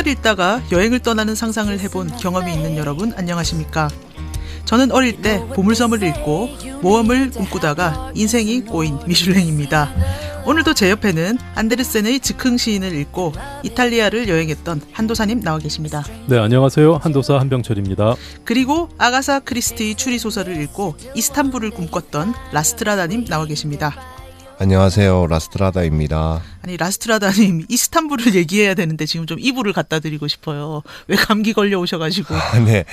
책을 읽다가 여행을 떠나는 상상을 해본 경험이 있는 여러분 안녕하십니까? 저는 어릴 때 보물섬을 읽고 모험을 꿈꾸다가 인생이 꼬인 미슐랭입니다. 오늘도 제 옆에는 안데르센의 즉흥 시인을 읽고 이탈리아를 여행했던 한도사님 나와 계십니다. 네, 안녕하세요. 한도사 한병철입니다. 그리고 아가사 크리스티의 추리소설을 읽고 이스탄불을 꿈꿨던 라스트라다님 나와 계십니다. 안녕하세요. 라스트라다입니다. 아니 라스트라다님 이스탄불을 얘기해야 되는데 지금 좀 이불을 갖다 드리고 싶어요. 왜 감기 걸려 오셔가지고. 네.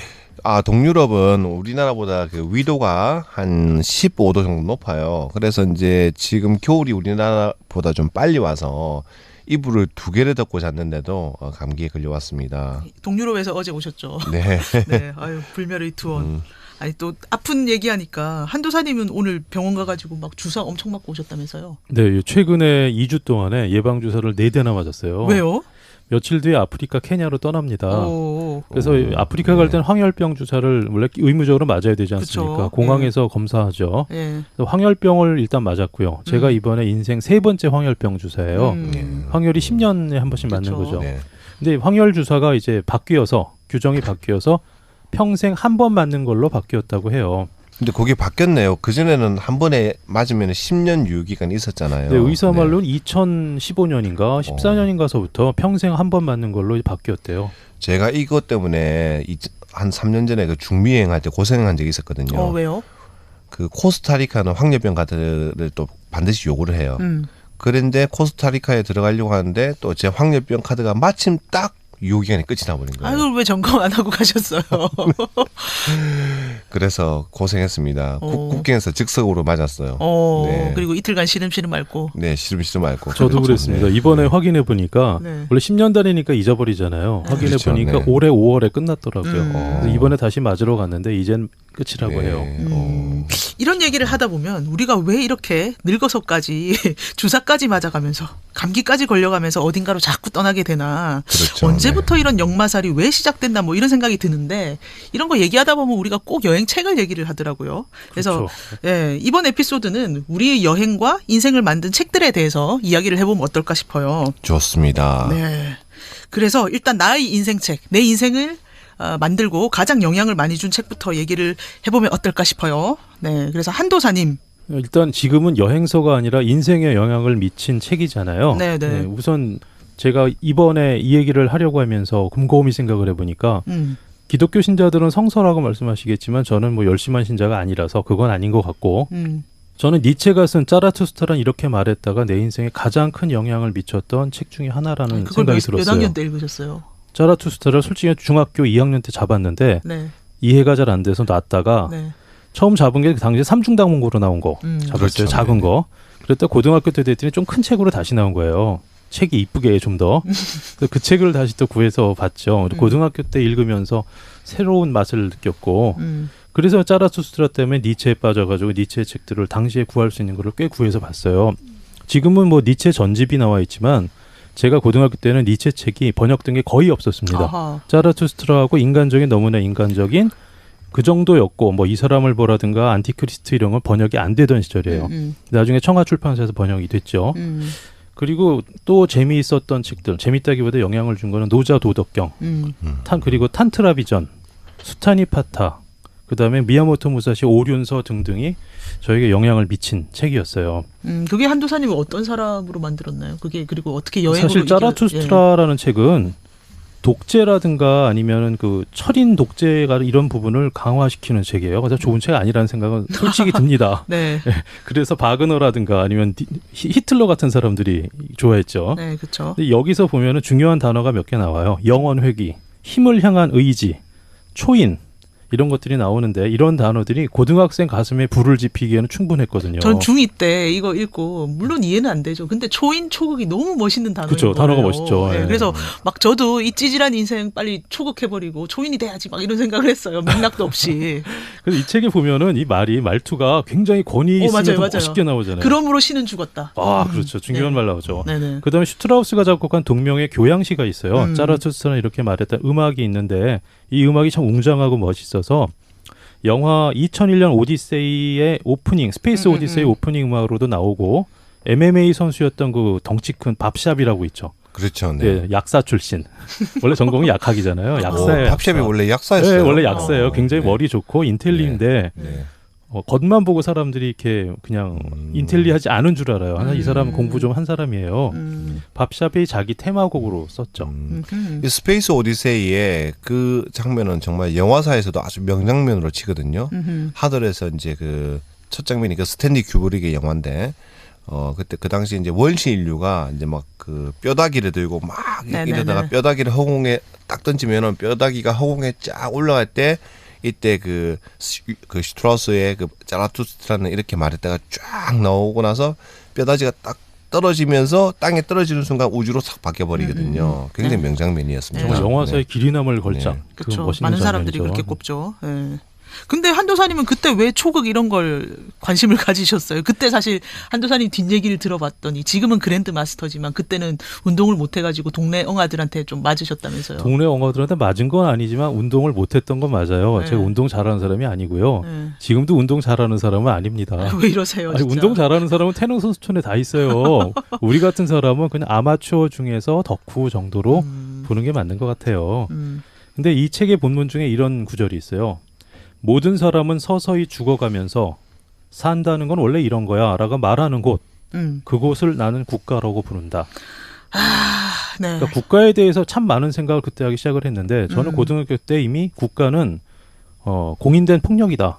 동유럽은 우리나라보다 그 위도가 한 15도 정도 높아요. 그래서 이제 지금 겨울이 우리나라보다 좀 빨리 와서 이불을 2개를 덮고 잤는데도 감기에 걸려왔습니다. 동유럽에서 어제 오셨죠? 네. 네. 아유, 불멸의 투혼. 아니 또 아픈 얘기하니까 한도사님은 오늘 병원 가가지고 막 주사 엄청 맞고 오셨다면서요? 네, 최근에 2주 동안에 예방주사를 4대나 맞았어요. 왜요? 며칠 뒤에 아프리카 케냐로 떠납니다. 그래서 아프리카 갈 때는 네. 황열병 주사를 원래 의무적으로 맞아야 되지 않습니까? 그쵸. 공항에서 검사하죠. 네. 황열병을 일단 맞았고요. 제가 이번에 인생 3번째 황열병 주사예요. 황열이 10년에 한 번씩 맞는 그쵸. 거죠. 네. 근데 황열 주사가 이제 규정이 바뀌어서 평생 한 번 맞는 걸로 바뀌었다고 해요. 근데 그게 바뀌었네요. 그전에는 한 번에 맞으면 10년 유효기간이 있었잖아요. 네, 의사 말로는 2015년인가 14년인가서부터 평생 한 번 맞는 걸로 바뀌었대요. 제가 이것 때문에 한 3년 전에 그 중미여행할 때 고생한 적이 있었거든요. 왜요? 그 코스타리카는 황열병 카드를 또 반드시 요구를 해요. 그런데 코스타리카에 들어가려고 하는데 또 제 황열병 카드가 마침 딱 유효기간이 끝이 나버린 거예요. 아유, 왜 점검 안 하고 가셨어요? 그래서 고생했습니다. 국경에서 즉석으로 맞았어요. 네. 그리고 이틀간 시름시름 앓고. 네, 시름시름 앓고. 저도 그랬습니다. 네. 이번에 확인해 보니까 네. 원래 10년 단위니까 잊어버리잖아요. 확인해 그렇죠. 보니까 네. 올해 5월에 끝났더라고요. 그래서 어. 이번에 다시 맞으러 갔는데 이젠 끝이라고 네. 해요. 이런 얘기를 하다 보면 우리가 왜 이렇게 늙어서까지 주사까지 맞아가면서 감기까지 걸려가면서 어딘가로 자꾸 떠나게 되나. 그렇죠. 언제부터 이런 역마살이 왜 시작됐나 뭐 이런 생각이 드는데 이런 거 얘기하다 보면 우리가 꼭 여행책을 얘기를 하더라고요. 그래서 그렇죠. 예, 이번 에피소드는 우리의 여행과 인생을 만든 책들에 대해서 이야기를 해보면 어떨까 싶어요. 좋습니다. 네. 그래서 일단 나의 인생책, 내 인생을 만들고 가장 영향을 많이 준 책부터 얘기를 해보면 어떨까 싶어요. 네. 그래서 한도사님. 일단 지금은 여행서가 아니라 인생에 영향을 미친 책이잖아요. 네네. 우선 제가 이번에 이 얘기를 하려고 하면서 곰곰이 생각을 해보니까 기독교 신자들은 성서라고 말씀하시겠지만 저는 뭐 열심한 신자가 아니라서 그건 아닌 것 같고 저는 니체가 쓴 짜라투스트라는 이렇게 말했다가 내 인생에 가장 큰 영향을 미쳤던 책 중에 하나라는 생각이 들었어요. 몇 학년 때 읽으셨어요? 짜라투스트라를 솔직히 중학교 2학년 때 잡았는데 네. 이해가 잘 안 돼서 놨다가 네. 처음 잡은 게 당시에 삼중당문고로 나온 거 잡았어요. 그렇죠. 작은 네네. 거. 그랬다 고등학교 때 됐더니 좀 큰 책으로 다시 나온 거예요. 책이 이쁘게 좀 더. 그 책을 다시 또 구해서 봤죠. 고등학교 때 읽으면서 새로운 맛을 느꼈고 그래서 짜라투스트라 때문에 니체에 빠져가지고 니체의 책들을 당시에 구할 수 있는 거를 꽤 구해서 봤어요. 지금은 뭐 니체 전집이 나와 있지만 제가 고등학교 때는 니체 책이 번역된 게 거의 없었습니다. 아하. 짜라투스트라하고 너무나 인간적인 그 정도였고 뭐 이 사람을 보라든가 안티크리스트 이런 건 번역이 안 되던 시절이에요. 나중에 청하출판사에서 번역이 됐죠. 그리고 또 재미있었던 책들, 재밌다기보다 영향을 준 거는 노자 도덕경, 그리고 탄트라 비전, 수타니 파타, 그다음에 미야모토 무사시 오륜서 등등이 저에게 영향을 미친 책이었어요. 그게 한도사님을 어떤 사람으로 만들었나요? 그게 그리고 어떻게 여행으로 사실 짜라투스트라라는 책은 독재라든가 아니면은 그 철인 독재가 이런 부분을 강화시키는 책이에요. 그래서 좋은 책 아니라는 생각은 솔직히 듭니다. 네. 그래서 바그너라든가 아니면 히틀러 같은 사람들이 좋아했죠. 네, 그렇죠. 근데 여기서 보면은 중요한 단어가 몇 개 나와요. 영원 회귀, 힘을 향한 의지, 초인 이런 것들이 나오는데 이런 단어들이 고등학생 가슴에 불을 지피기에는 충분했거든요. 전 중2 때 이거 읽고 물론 이해는 안 되죠. 근데 초인 초극이 너무 멋있는 단어인 그쵸, 거예요. 단어가 멋있죠. 네, 예. 그래서 막 저도 이 찌질한 인생 빨리 초극해버리고 초인이 돼야지 막 이런 생각을 했어요. 맥락도 없이. 그래서 이 책에 보면은 이 말투가 굉장히 권위 있으면서 멋있게 나오잖아요. 그러므로 신은 죽었다. 그렇죠. 중요한 말 나오죠. 네네. 그다음에 슈트라우스가 작곡한 동명의 교향시가 있어요. 짜라투스트라는 이렇게 말했던 음악이 있는데 이 음악이 참 웅장하고 멋있어서 영화 2001년 오디세이의 오프닝, 스페이스 오디세이 오프닝 음악으로도 나오고 MMA 선수였던 그 덩치 큰 밥샵이라고 있죠. 그렇죠. 네. 네, 약사 출신. 원래 전공이 약학이잖아요. 약사예요. 팝샵이 원래 약사였어요. 네, 원래 약사예요. 굉장히 네. 머리 좋고 인텔리인데 네. 겉만 보고 사람들이 이렇게 그냥 인텔리하지 않은 줄 알아요. 이 사람은 공부 좀 한 사람이에요. 밥샵이 자기 테마곡으로 썼죠. 이 스페이스 오디세이의 그 장면은 정말 영화사에서도 아주 명장면으로 치거든요. 하늘에서 이제 그 첫 장면이 그 스탠리 큐브릭의 영화인데 그때 그 당시 이제 원시 인류가 이제 막 그 뼈다귀를 들고 막 이러다가 뼈다귀를 허공에 딱 던지면은 뼈다귀가 허공에 쫙 올라갈 때 이때 그 슈트라우스의 그 자라투스트라는 이렇게 말했다가 쫙 나오고 나서 뼈다귀가 딱 떨어지면서 땅에 떨어지는 순간 우주로 싹 바뀌어 버리거든요. 굉장히 명장면이었습니다. 정말 영화사의 길이 남을 걸작. 네. 그렇죠. 멋있는 많은 사람들이 장면이죠. 그렇게 꼽죠. 예. 근데 한도사님은 그때 왜 초극 이런 걸 관심을 가지셨어요? 그때 사실 한도사님 뒷얘기를 들어봤더니 지금은 그랜드 마스터지만 그때는 운동을 못 해가지고 동네 엉아들한테 좀 맞으셨다면서요. 동네 엉아들한테 맞은 건 아니지만 운동을 못했던 건 맞아요. 네. 제가 운동 잘하는 사람이 아니고요. 네. 지금도 운동 잘하는 사람은 아닙니다. 왜 이러세요? 아니, 진짜. 운동 잘하는 사람은 태릉 선수촌에 다 있어요. 우리 같은 사람은 그냥 아마추어 중에서 덕후 정도로 보는 게 맞는 것 같아요. 근데 이 책의 본문 중에 이런 구절이 있어요. 모든 사람은 서서히 죽어가면서 산다는 건 원래 이런 거야 라고 말하는 곳, 그곳을 나는 국가라고 부른다. 네. 그러니까 국가에 대해서 참 많은 생각을 그때 하기 시작을 했는데 저는 고등학교 때 이미 국가는 공인된 폭력이다.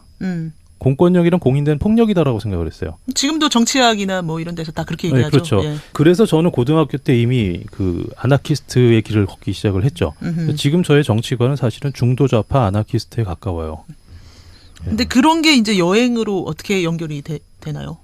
공권력이란 공인된 폭력이다라고 생각을 했어요. 지금도 정치학이나 뭐 이런 데서 다 그렇게 네, 얘기하죠. 그렇죠. 예. 그래서 저는 고등학교 때 이미 그 아나키스트의 길을 걷기 시작을 했죠. 지금 저의 정치관은 사실은 중도좌파 아나키스트에 가까워요. 근데 그런 게 이제 여행으로 어떻게 연결이 되나요?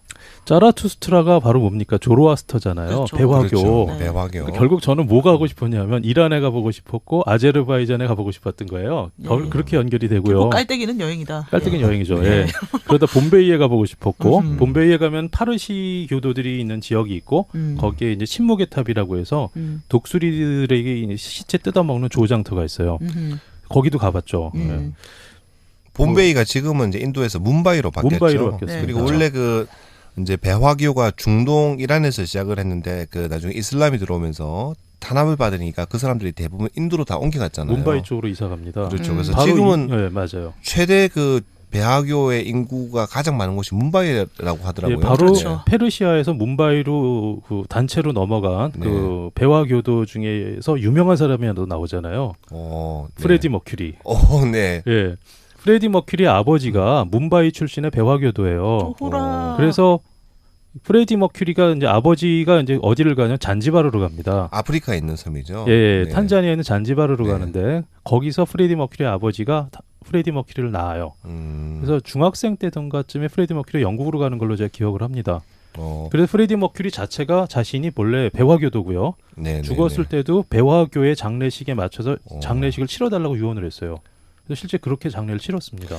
자라투스트라가 바로 뭡니까? 조로아스터잖아요. 그렇죠. 배화교. 그렇죠. 네. 배화교. 그러니까 결국 저는 뭐 가고 싶었냐면 이란에 가보고 싶었고 아제르바이잔에 가보고 싶었던 거예요. 그렇게 연결이 되고요. 결국 깔때기는 여행이다. 깔때기는 예. 여행이죠. 예. 예. 그러다 봄베이에 가보고 싶었고 봄베이에 가면 파르시 교도들이 있는 지역이 있고 거기에 이제 침묵의 탑이라고 해서 독수리들에게 이제 시체 뜯어먹는 조장터가 있어요. 거기도 가봤죠. 예. 봄베이가 지금은 이제 인도에서 문바이로 바뀌었죠. 문바이로 바뀌었습니다. 그리고 그렇죠. 원래 그 이제 배화교가 중동 이란에서 시작을 했는데 그 나중에 이슬람이 들어오면서 탄압을 받으니까 그 사람들이 대부분 인도로 다 옮겨갔잖아요. 문바이 쪽으로 이사 갑니다. 그렇죠. 그래서 바로 지금은 네, 맞아요. 최대 그 배화교의 인구가 가장 많은 곳이 문바이라고 하더라고요. 예, 바로 그렇죠. 페르시아에서 문바이로 그 단체로 넘어간 네. 그 배화교도 중에서 유명한 사람이 하나 나오잖아요. 네. 프레디 머큐리. 네. 예. 프레디 머큐리의 아버지가 문바이 출신의 배화교도예요. 호라. 그래서 프레디 머큐리가 이제 아버지가 이제 어디를 가냐 잔지바르로 갑니다. 아프리카에 있는 섬이죠. 예, 네. 탄자니아에 있는 잔지바르로 네. 가는데 거기서 프레디 머큐리의 아버지가 프레디 머큐리를 낳아요. 그래서 중학생 때던가쯤에 프레디 머큐리 영국으로 가는 걸로 제가 기억을 합니다. 그래서 프레디 머큐리 자체가 자신이 본래 배화교도고요. 네, 죽었을 네. 때도 배화교의 장례식에 맞춰서 어. 장례식을 치러달라고 유언을 했어요. 그래서 실제 그렇게 장례를 치렀습니다.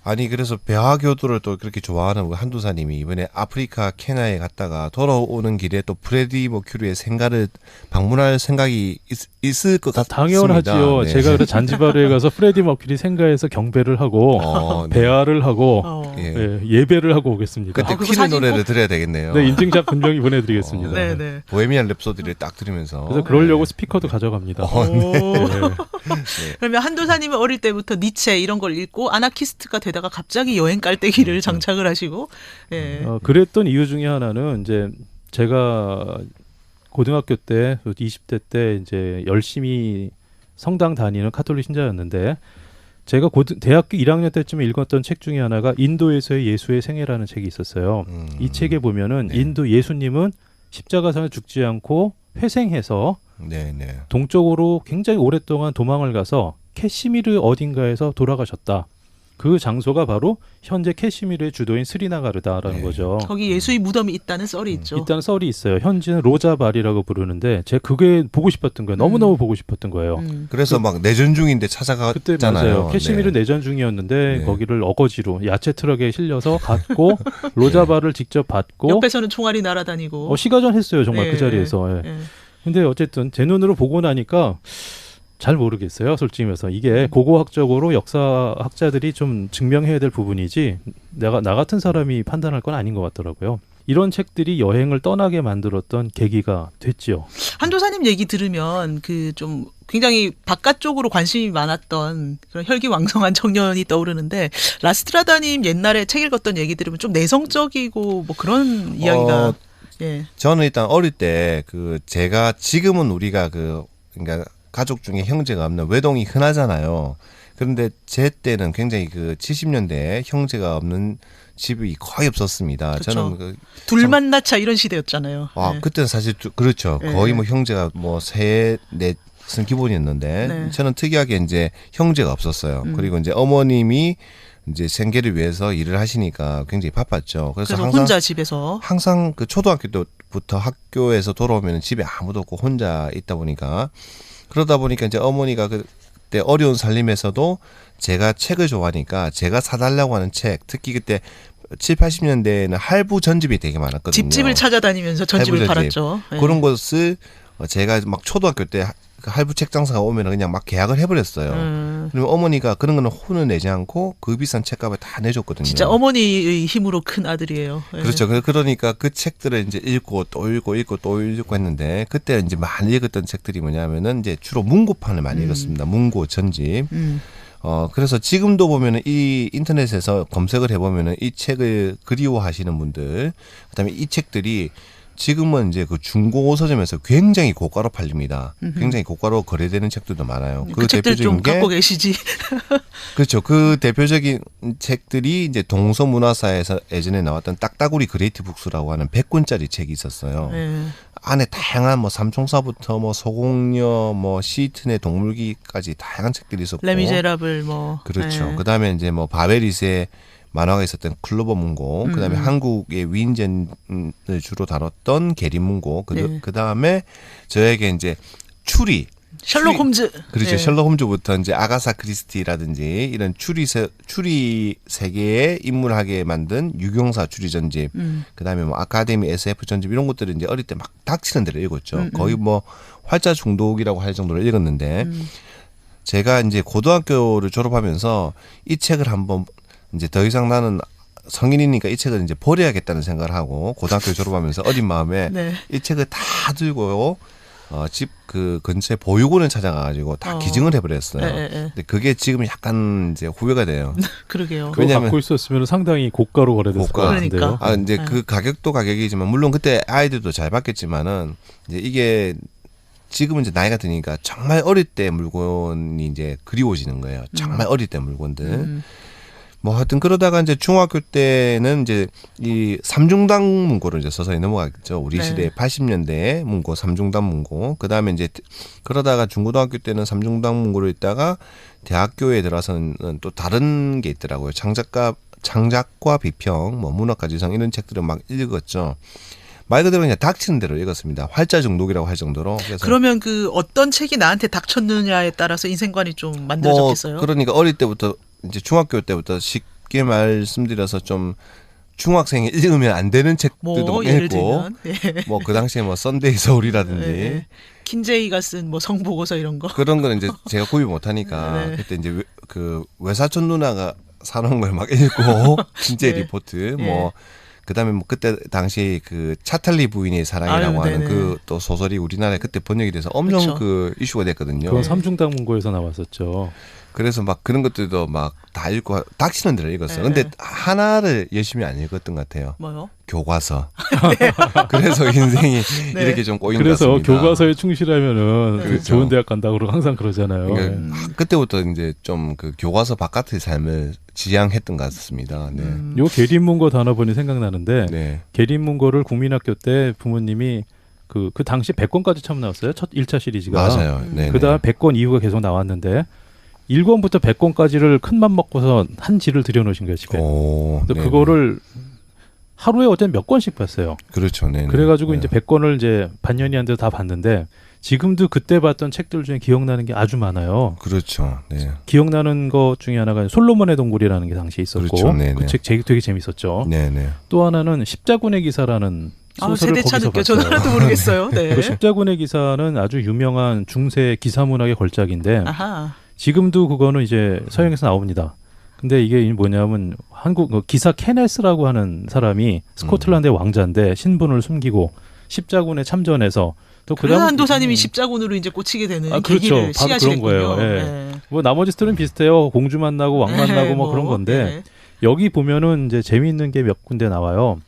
아니 그래서 배화교도를 또 그렇게 좋아하는 우리 한두사님이 이번에 아프리카 케냐에 갔다가 돌아오는 길에 또 프레디 머큐리의 생가를 방문할 생각이 있을 것 같습니다. 당연하지요. 네. 제가 그래서 잔지바르에 가서 프레디 머큐리 생가에서 경배를 하고 네. 배화를 하고 예. 예배를 하고 오겠습니다. 그때 그거 퀸의 사진 노래를 꼭- 들어야 되겠네요. 네, 인증샷 분명히 보내드리겠습니다. 네네. 보헤미안 랩소디를 딱 들으면서. 그래서 그러려고 스피커도 가져갑니다. 오. 네. 그러면 한도사님은 어릴 때부터 니체 이런 걸 읽고 아나키스트가 되다가 갑자기 여행 깔때기를 장착을 하시고, 예. 그랬던 이유 중에 하나는 이제 제가 고등학교 때 20대 때 이제 열심히 성당 다니는 카톨릭 신자였는데 제가 대학교 1학년 때쯤에 읽었던 책 중에 하나가 인도에서의 예수의 생애라는 책이 있었어요. 이 책에 보면은 네. 인도 예수님은 십자가상에 죽지 않고 회생해서 네네. 동쪽으로 굉장히 오랫동안 도망을 가서 캐시미르 어딘가에서 돌아가셨다. 그 장소가 바로 현재 캐시미르의 주도인 스리나가르다라는 네. 거죠. 거기 예수의 무덤이 있다는 썰이 있죠. 일단 썰이 있어요. 현지는 로자발이라고 부르는데 제가 그게 보고 싶었던 거예요. 너무너무 보고 싶었던 거예요. 그래서 막 내전 중인데 그때 찾아갔잖아요. 맞아요. 캐시미르 네. 내전 중이었는데 네. 거기를 어거지로 야채 트럭에 실려서 갔고 로자발을 직접 받고 옆에서는 총알이 날아다니고. 시가전 했어요. 정말 예, 그 자리에서. 예. 예. 근데 어쨌든 제 눈으로 보고 나니까 잘 모르겠어요. 솔직히 말해서 이게 고고학적으로 역사학자들이 좀 증명해야 될 부분이지 나 같은 사람이 판단할 건 아닌 것 같더라고요. 이런 책들이 여행을 떠나게 만들었던 계기가 됐지요. 한도사님 얘기 들으면 그 좀 굉장히 바깥쪽으로 관심이 많았던 그런 혈기왕성한 청년이 떠오르는데 라스트라다님 옛날에 책 읽었던 얘기 들으면 좀 내성적이고 뭐 그런 이야기가 예. 저는 일단 어릴 때 그 제가 지금은 우리가 그러니까 가족 중에 형제가 없는 외동이 흔하잖아요. 그런데 제 때는 굉장히 그 70년대에 형제가 없는 집이 거의 없었습니다. 그렇죠. 저는 둘만 낳자 이런 시대였잖아요. 네. 그때는 사실 그렇죠. 네. 거의 뭐 형제가 뭐 셋, 넷은 기본이었는데 네. 저는 특이하게 이제 형제가 없었어요. 그리고 이제 어머님이 이제 생계를 위해서 일을 하시니까 굉장히 바빴죠. 그래서 항상 혼자 집에서 항상 그 초등학교 때부터 학교에서 돌아오면 집에 아무도 없고 혼자 있다 보니까 그러다 보니까 이제 어머니가 그때 어려운 살림에서도 제가 책을 좋아하니까 제가 사달라고 하는 책, 특히 그때 7, 80년대에는 할부 전집이 되게 많았거든요. 집집을 찾아다니면서 전집을 할부 팔았죠. 네. 그런 것을 제가 막 초등학교 때 그 할부 책 장사가 오면 그냥 막 계약을 해버렸어요. 그러면 어머니가 그런 거는 혼을 내지 않고 그 비싼 책값을 다 내줬거든요. 진짜 어머니의 힘으로 큰 아들이에요. 네. 그렇죠. 그러니까 그 책들을 이제 읽고 또 읽고 또 읽고 했는데 그때 이제 많이 읽었던 책들이 뭐냐면은 이제 주로 문고판을 많이 읽었습니다. 문고 전집. 그래서 지금도 보면은 이 인터넷에서 검색을 해보면은 이 책을 그리워하시는 분들, 그다음에 이 책들이 지금은 이제 그 중고 서점에서 굉장히 고가로 팔립니다. 굉장히 고가로 거래되는 책들도 많아요. 그 책들 좀 갖고 계시지. 그렇죠. 그 대표적인 책들이 이제 동서문화사에서 예전에 나왔던 딱따구리 그레이트 북스라고 하는 100권짜리 책이 있었어요. 네. 안에 다양한 뭐 삼총사부터 뭐 소공녀, 뭐 시트네 동물기까지 다양한 책들이 있었고. 레미제라블 뭐. 그렇죠. 네. 그다음에 이제 뭐 바베리스의 만화가 있었던 클로버 문고, 그다음에 한국의 위인전을 주로 다뤘던 게리 문고, 그다음에 저에게 이제 셜록 홈즈. 그렇죠. 네. 셜록 홈즈부터 이제 아가사 크리스티라든지 이런 추리 세계에 입문하게 만든 유경사 추리 전집, 그다음에 뭐 아카데미 SF 전집 이런 것들을 이제 어릴 때 막 닥치는 대로 읽었죠. 거의 뭐 활자 중독이라고 할 정도로 읽었는데 제가 이제 고등학교를 졸업하면서 이 책을 한번 이제 더 이상 나는 성인이니까 이 책을 이제 버려야겠다는 생각을 하고 고등학교 졸업하면서 어린 마음에 네. 이 책을 다 들고 집 그 근처에 보육원을 찾아가가지고 다 기증을 해버렸어요. 근데 그게 지금 약간 이제 후회가 돼요. 그러게요. 그거 갖고 있었으면 상당히 고가로 거래됐을 것 같은데요. 그러니까. 이제 그 가격도 가격이지만 물론 그때 아이들도 잘 받겠지만은 이제 이게 지금은 이제 나이가 드니까 정말 어릴 때 물건이 이제 그리워지는 거예요. 정말 어릴 때 물건들. 뭐 하여튼 그러다가 이제 중학교 때는 이제 이 삼중당 문고로 이제 서서히 넘어가겠죠. 우리 시대 80년대에 문고, 삼중당 문고. 그다음에 이제 그러다가 중고등학교 때는 삼중당 문고를 있다가 대학교에 들어서는 또 다른 게 있더라고요. 창작과 비평, 뭐 문학과 지성 이런 책들을 막 읽었죠. 말 그대로 그냥 닥치는 대로 읽었습니다. 활자 중독이라고 할 정도로. 그래서 그러면 그 어떤 책이 나한테 닥쳤느냐에 따라서 인생관이 좀 만들어졌겠어요? 뭐 그러니까 어릴 때부터 이제 중학교 때부터 쉽게 말씀드려서 좀 중학생이 읽으면 안 되는 책들도 뭐 막 예를 읽고 들면 뭐 그 당시에 뭐 썬데이 서울이라든지 킨제이가 쓴 뭐 성보고서 이런 거. 그런 거는 이제 제가 구입 못 하니까 그때 이제 그 외사촌 누나가 사놓은 걸 막 읽고 킨제이 리포트 뭐 그다음에 뭐 그때 당시 그 차탈리 부인의 사랑이라고 하는 그 또 소설이 우리나라에 그때 번역이 돼서 엄청 그쵸. 그 이슈가 됐거든요. 그건 삼중당 문고에서 나왔었죠. 그래서 막 그런 것들도 막 다 읽고 닥치는 대로 읽었어요. 근데 하나를 열심히 안 읽었던 것 같아요. 뭐요? 교과서. 그래서 인생이 이렇게 좀 꼬인 것 그래서 같습니다. 교과서에 충실하면은 그렇죠. 좋은 대학 간다고 그러고 항상 그러잖아요. 그러니까 그때부터 이제 좀 그 교과서 바깥의 삶을 지향했던 것 같습니다. 네. 요 계림문고 단어 보니 생각나는데 네. 계림문고를 국민학교 때 부모님이 그 당시 100권까지 처음 나왔어요. 첫 1차 시리즈가. 맞아요. 네. 그다음 100권 이후가 계속 나왔는데 1권부터 100권까지를 큰맘 먹고서 한 지를 들여놓으신 거예요, 집에. 근데 그거를 하루에 어쨌든 몇 권씩 봤어요. 그렇죠. 네. 그래가지고 이제 100권을 이제 반년이 안 돼서 다 봤는데 지금도 그때 봤던 책들 중에 기억나는 게 아주 많아요. 그렇죠. 네. 기억나는 것 중에 하나가 솔로몬의 동굴이라는 게 당시에 있었고 그렇죠. 그 책 되게 재밌었죠. 네네. 또 하나는 십자군의 기사라는 소설을 세대차 거기서 느껴. 봤어요. 저는 하나도 모르겠어요. 네. 그 십자군의 기사는 아주 유명한 중세 기사문학의 걸작인데 아하. 지금도 그거는 이제 서양에서 나옵니다. 근데 이게 뭐냐면 한국 기사 케네스라고 하는 사람이 스코틀랜드의 왕자인데 신분을 숨기고 십자군에 참전해서 또 그래서 한도사님이 십자군으로 이제 꽂히게 되는 계기를 그렇죠. 바로 그런 거예요. 네. 뭐 나머지 스토리는 비슷해요. 공주 만나고 왕 만나고 뭐 그런 건데 여기 보면은 이제 재미있는 게 몇 군데 나와요.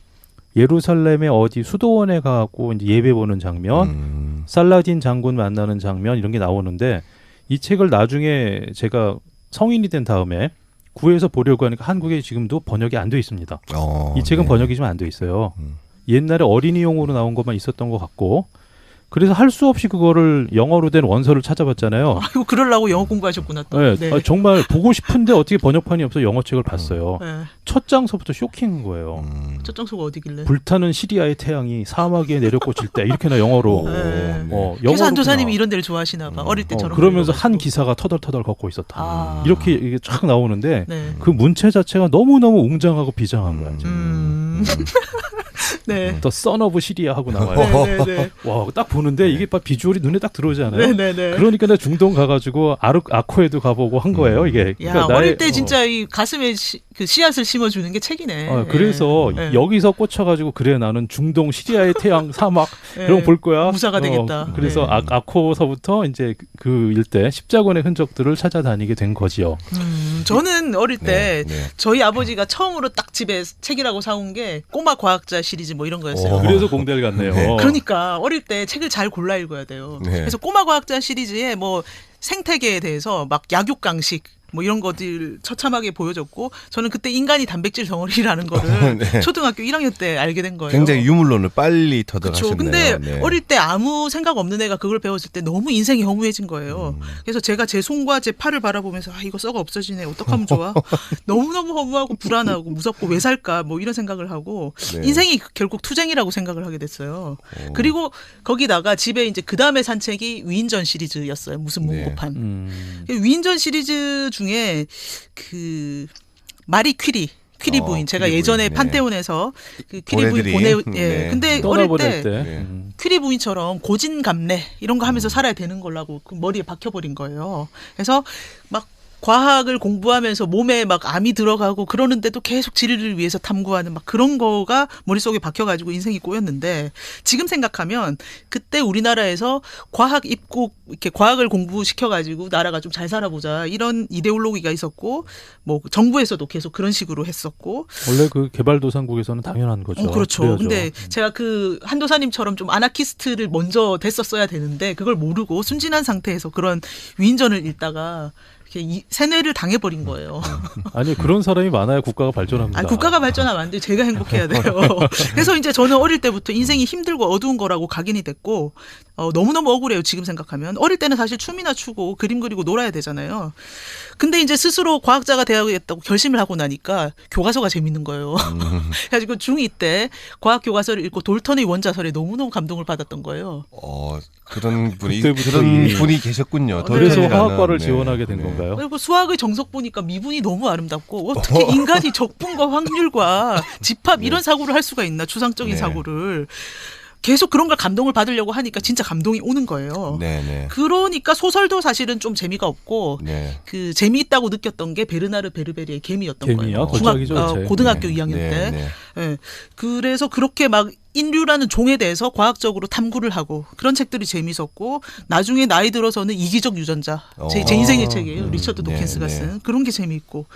예루살렘의 어디 수도원에 가고 이제 예배 보는 장면, 살라딘 장군 만나는 장면 이런 게 나오는데 이 책을 나중에 제가 성인이 된 다음에 구해서 보려고 하니까 한국에 지금도 번역이 안 돼 있습니다. 이 책은 번역이 좀 안 돼 있어요. 옛날에 어린이용으로 나온 것만 있었던 것 같고 그래서 할 수 없이 그거를 영어로 된 원서를 찾아봤잖아요. 아이고 그러려고 영어 공부하셨구나 또. 네. 네. 정말 보고 싶은데 어떻게 번역판이 없어 영어책을 봤어요. 네. 첫 장서부터 쇼킹인 거예요. 첫 장소가 어디길래? 불타는 시리아의 태양이 사막 위에 내려꽂힐 때 이렇게나 영어로. 그래서 한도사님이 이런 데를 좋아하시나 봐. 어릴 때처럼. 그러면서 한 기사가 터덜터덜 걷고 있었다. 이렇게 이게 쫙 나오는데 그 문체 자체가 너무너무 웅장하고 비장한 거야. 네. 더 썬오브 시리아 하고 나와요. 와, 딱 보는데 이게 비주얼이 눈에 딱 들어오지 않아요? 그러니까 내가 중동 가가지고 아코에도 가보고 한 거예요. 이게. 야, 그러니까 어릴 때 진짜 이 가슴에 그 씨앗을 심어주는 게 책이네. 그래서 여기서 꽂혀가지고 그래 나는 중동 시리아의 태양 사막 그런 거 볼 거야. 무사가 되겠다. 그래서 아코서부터 이제 그 일대 십자군의 흔적들을 찾아다니게 된 거지요. 저는 어릴 때 저희 아버지가 처음으로 딱 집에 책이라고 사온 게 꼬마 과학자 시리즈 뭐 이런 거였어요. 그래서 공대를 갔네요. 그러니까 어릴 때 책을 잘 골라 읽어야 돼요. 그래서 꼬마 과학자 시리즈에 뭐 생태계에 대해서 막 약육강식 뭐 이런 것들 처참하게 보여줬고 저는 그때 인간이 단백질 덩어리라는 거를 초등학교 1학년 때 알게 된 거예요. 굉장히 유물론을 빨리 터득하셨네요. 그렇죠. 근데 어릴 때 아무 생각 없는 애가 그걸 배웠을 때 너무 인생이 허무해진 거예요. 그래서 제가 제 손과 제 팔을 바라보면서 이거 썩어 없어지네. 어떡하면 좋아. 너무너무 허무하고 불안하고 무섭고 왜 살까 뭐 이런 생각을 하고 인생이 결국 투쟁이라고 생각을 하게 됐어요. 그리고 거기다가 집에 이제 그 다음에 산 책이 위인전 시리즈였어요. 무슨 문고판. 위인전 시리즈 중에 그 마리 퀴리 부인 제가 예전에 판테온에서 그 퀴리 부인 근데 어릴 때 퀴리 부인처럼 고진감래 이런 거 하면서 살아야 되는 거라고 그 머리에 박혀버린 거예요. 그래서 막 과학을 공부하면서 몸에 막 암이 들어가고 그러는데도 계속 진리를 위해서 탐구하는 막 그런 거가 머릿속에 박혀가지고 인생이 꼬였는데 지금 생각하면 그때 우리나라에서 과학 입국 이렇게 과학을 공부시켜가지고 나라가 좀 잘 살아보자 이런 이데올로기가 있었고 뭐 정부에서도 계속 그런 식으로 했었고 원래 그 개발도상국에서는 당연한 거죠. 그렇죠. 그래야죠. 근데 제가 그 한도사님처럼 좀 아나키스트를 먼저 됐었어야 되는데 그걸 모르고 순진한 상태에서 그런 위인전을 읽다가 세뇌를 당해버린 거예요. 아니 그런 사람이 많아야 국가가 발전합니다. 아니, 국가가 발전하면 안 돼요. 제가 행복해야 돼요. 그래서 이제 저는 어릴 때부터 인생이 힘들고 어두운 거라고 각인이 됐고 너무너무 억울해요. 지금 생각하면. 어릴 때는 사실 춤이나 추고 그림 그리고 놀아야 되잖아요. 근데 이제 스스로 과학자가 되어야겠다고 결심을 하고 나니까 교과서가 재밌는 거예요. 그래가지고 중2 때 과학 교과서를 읽고 돌턴의 원자설에 너무너무 감동을 받았던 거예요. 그런 분이 계셨군요. 그래서 화학과를 지원하게 된 건가요? 그리고 수학의 정석 보니까 미분이 너무 아름답고 어떻게 인간이 적분과 확률과 집합 이런 사고를 할 수가 있나 추상적인 사고를. 계속 그런 걸 감동을 받으려고 하니까 진짜 감동이 오는 거예요. 그러니까 소설도 사실은 좀 재미가 없고 그 재미있다고 느꼈던 게 베르나르 베르베리의 개미였던 거예요. 고등학교 2학년 때. 그래서 그렇게 막 인류라는 종에 대해서 과학적으로 탐구를 하고 그런 책들이 재미있었고 나중에 나이 들어서는 이기적 유전자 제 인생의 책이에요. 리처드 도킨스가 쓴 그런 게 재미있고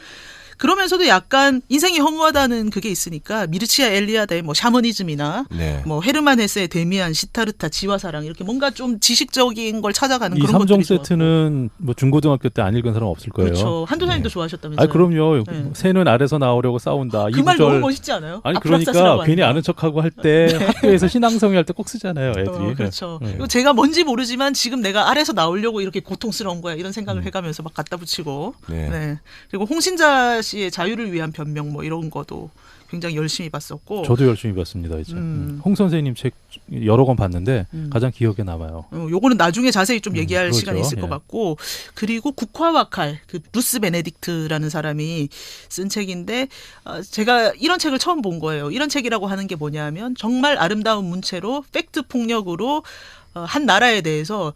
그러면서도 약간 인생이 허무하다는 그게 있으니까 미르치아 엘리아드의 뭐 샤머니즘이나 뭐 헤르만 헤세의 데미안, 시타르타, 지화사랑 이렇게 뭔가 좀 지식적인 걸 찾아가는 그런 것들이 이 3종 세트는 뭐 중고등학교 때 안 읽은 사람 없을 거예요. 그렇죠. 한도사님도 좋아하셨다면서요. 그럼요. 새는 아래서 나오려고 싸운다. 그 말 너무 멋있지 않아요? 아니 그러니까 괜히 아는 척하고 할 때 학교에서 신앙성의 할 때 꼭 쓰잖아요. 애들이. 그렇죠. 이거 제가 뭔지 모르지만 지금 내가 아래서 나오려고 이렇게 고통스러운 거야. 이런 생각을 해가면서 막 갖다 붙이고. 그리고 홍신자 씨의 자유를 위한 변명 뭐 이런 것도 굉장히 열심히 봤었고 저도 열심히 봤습니다. 이제 홍 선생님 책 여러 권 봤는데 가장 기억에 남아요. 요거는 나중에 자세히 좀 얘기할 시간이 있을 것 같고 그리고 국화와 칼 그 루스 베네딕트라는 사람이 쓴 책인데 제가 이런 책을 처음 본 거예요. 이런 책이라고 하는 게 뭐냐면 정말 아름다운 문체로 팩트 폭력으로 한 나라에 대해서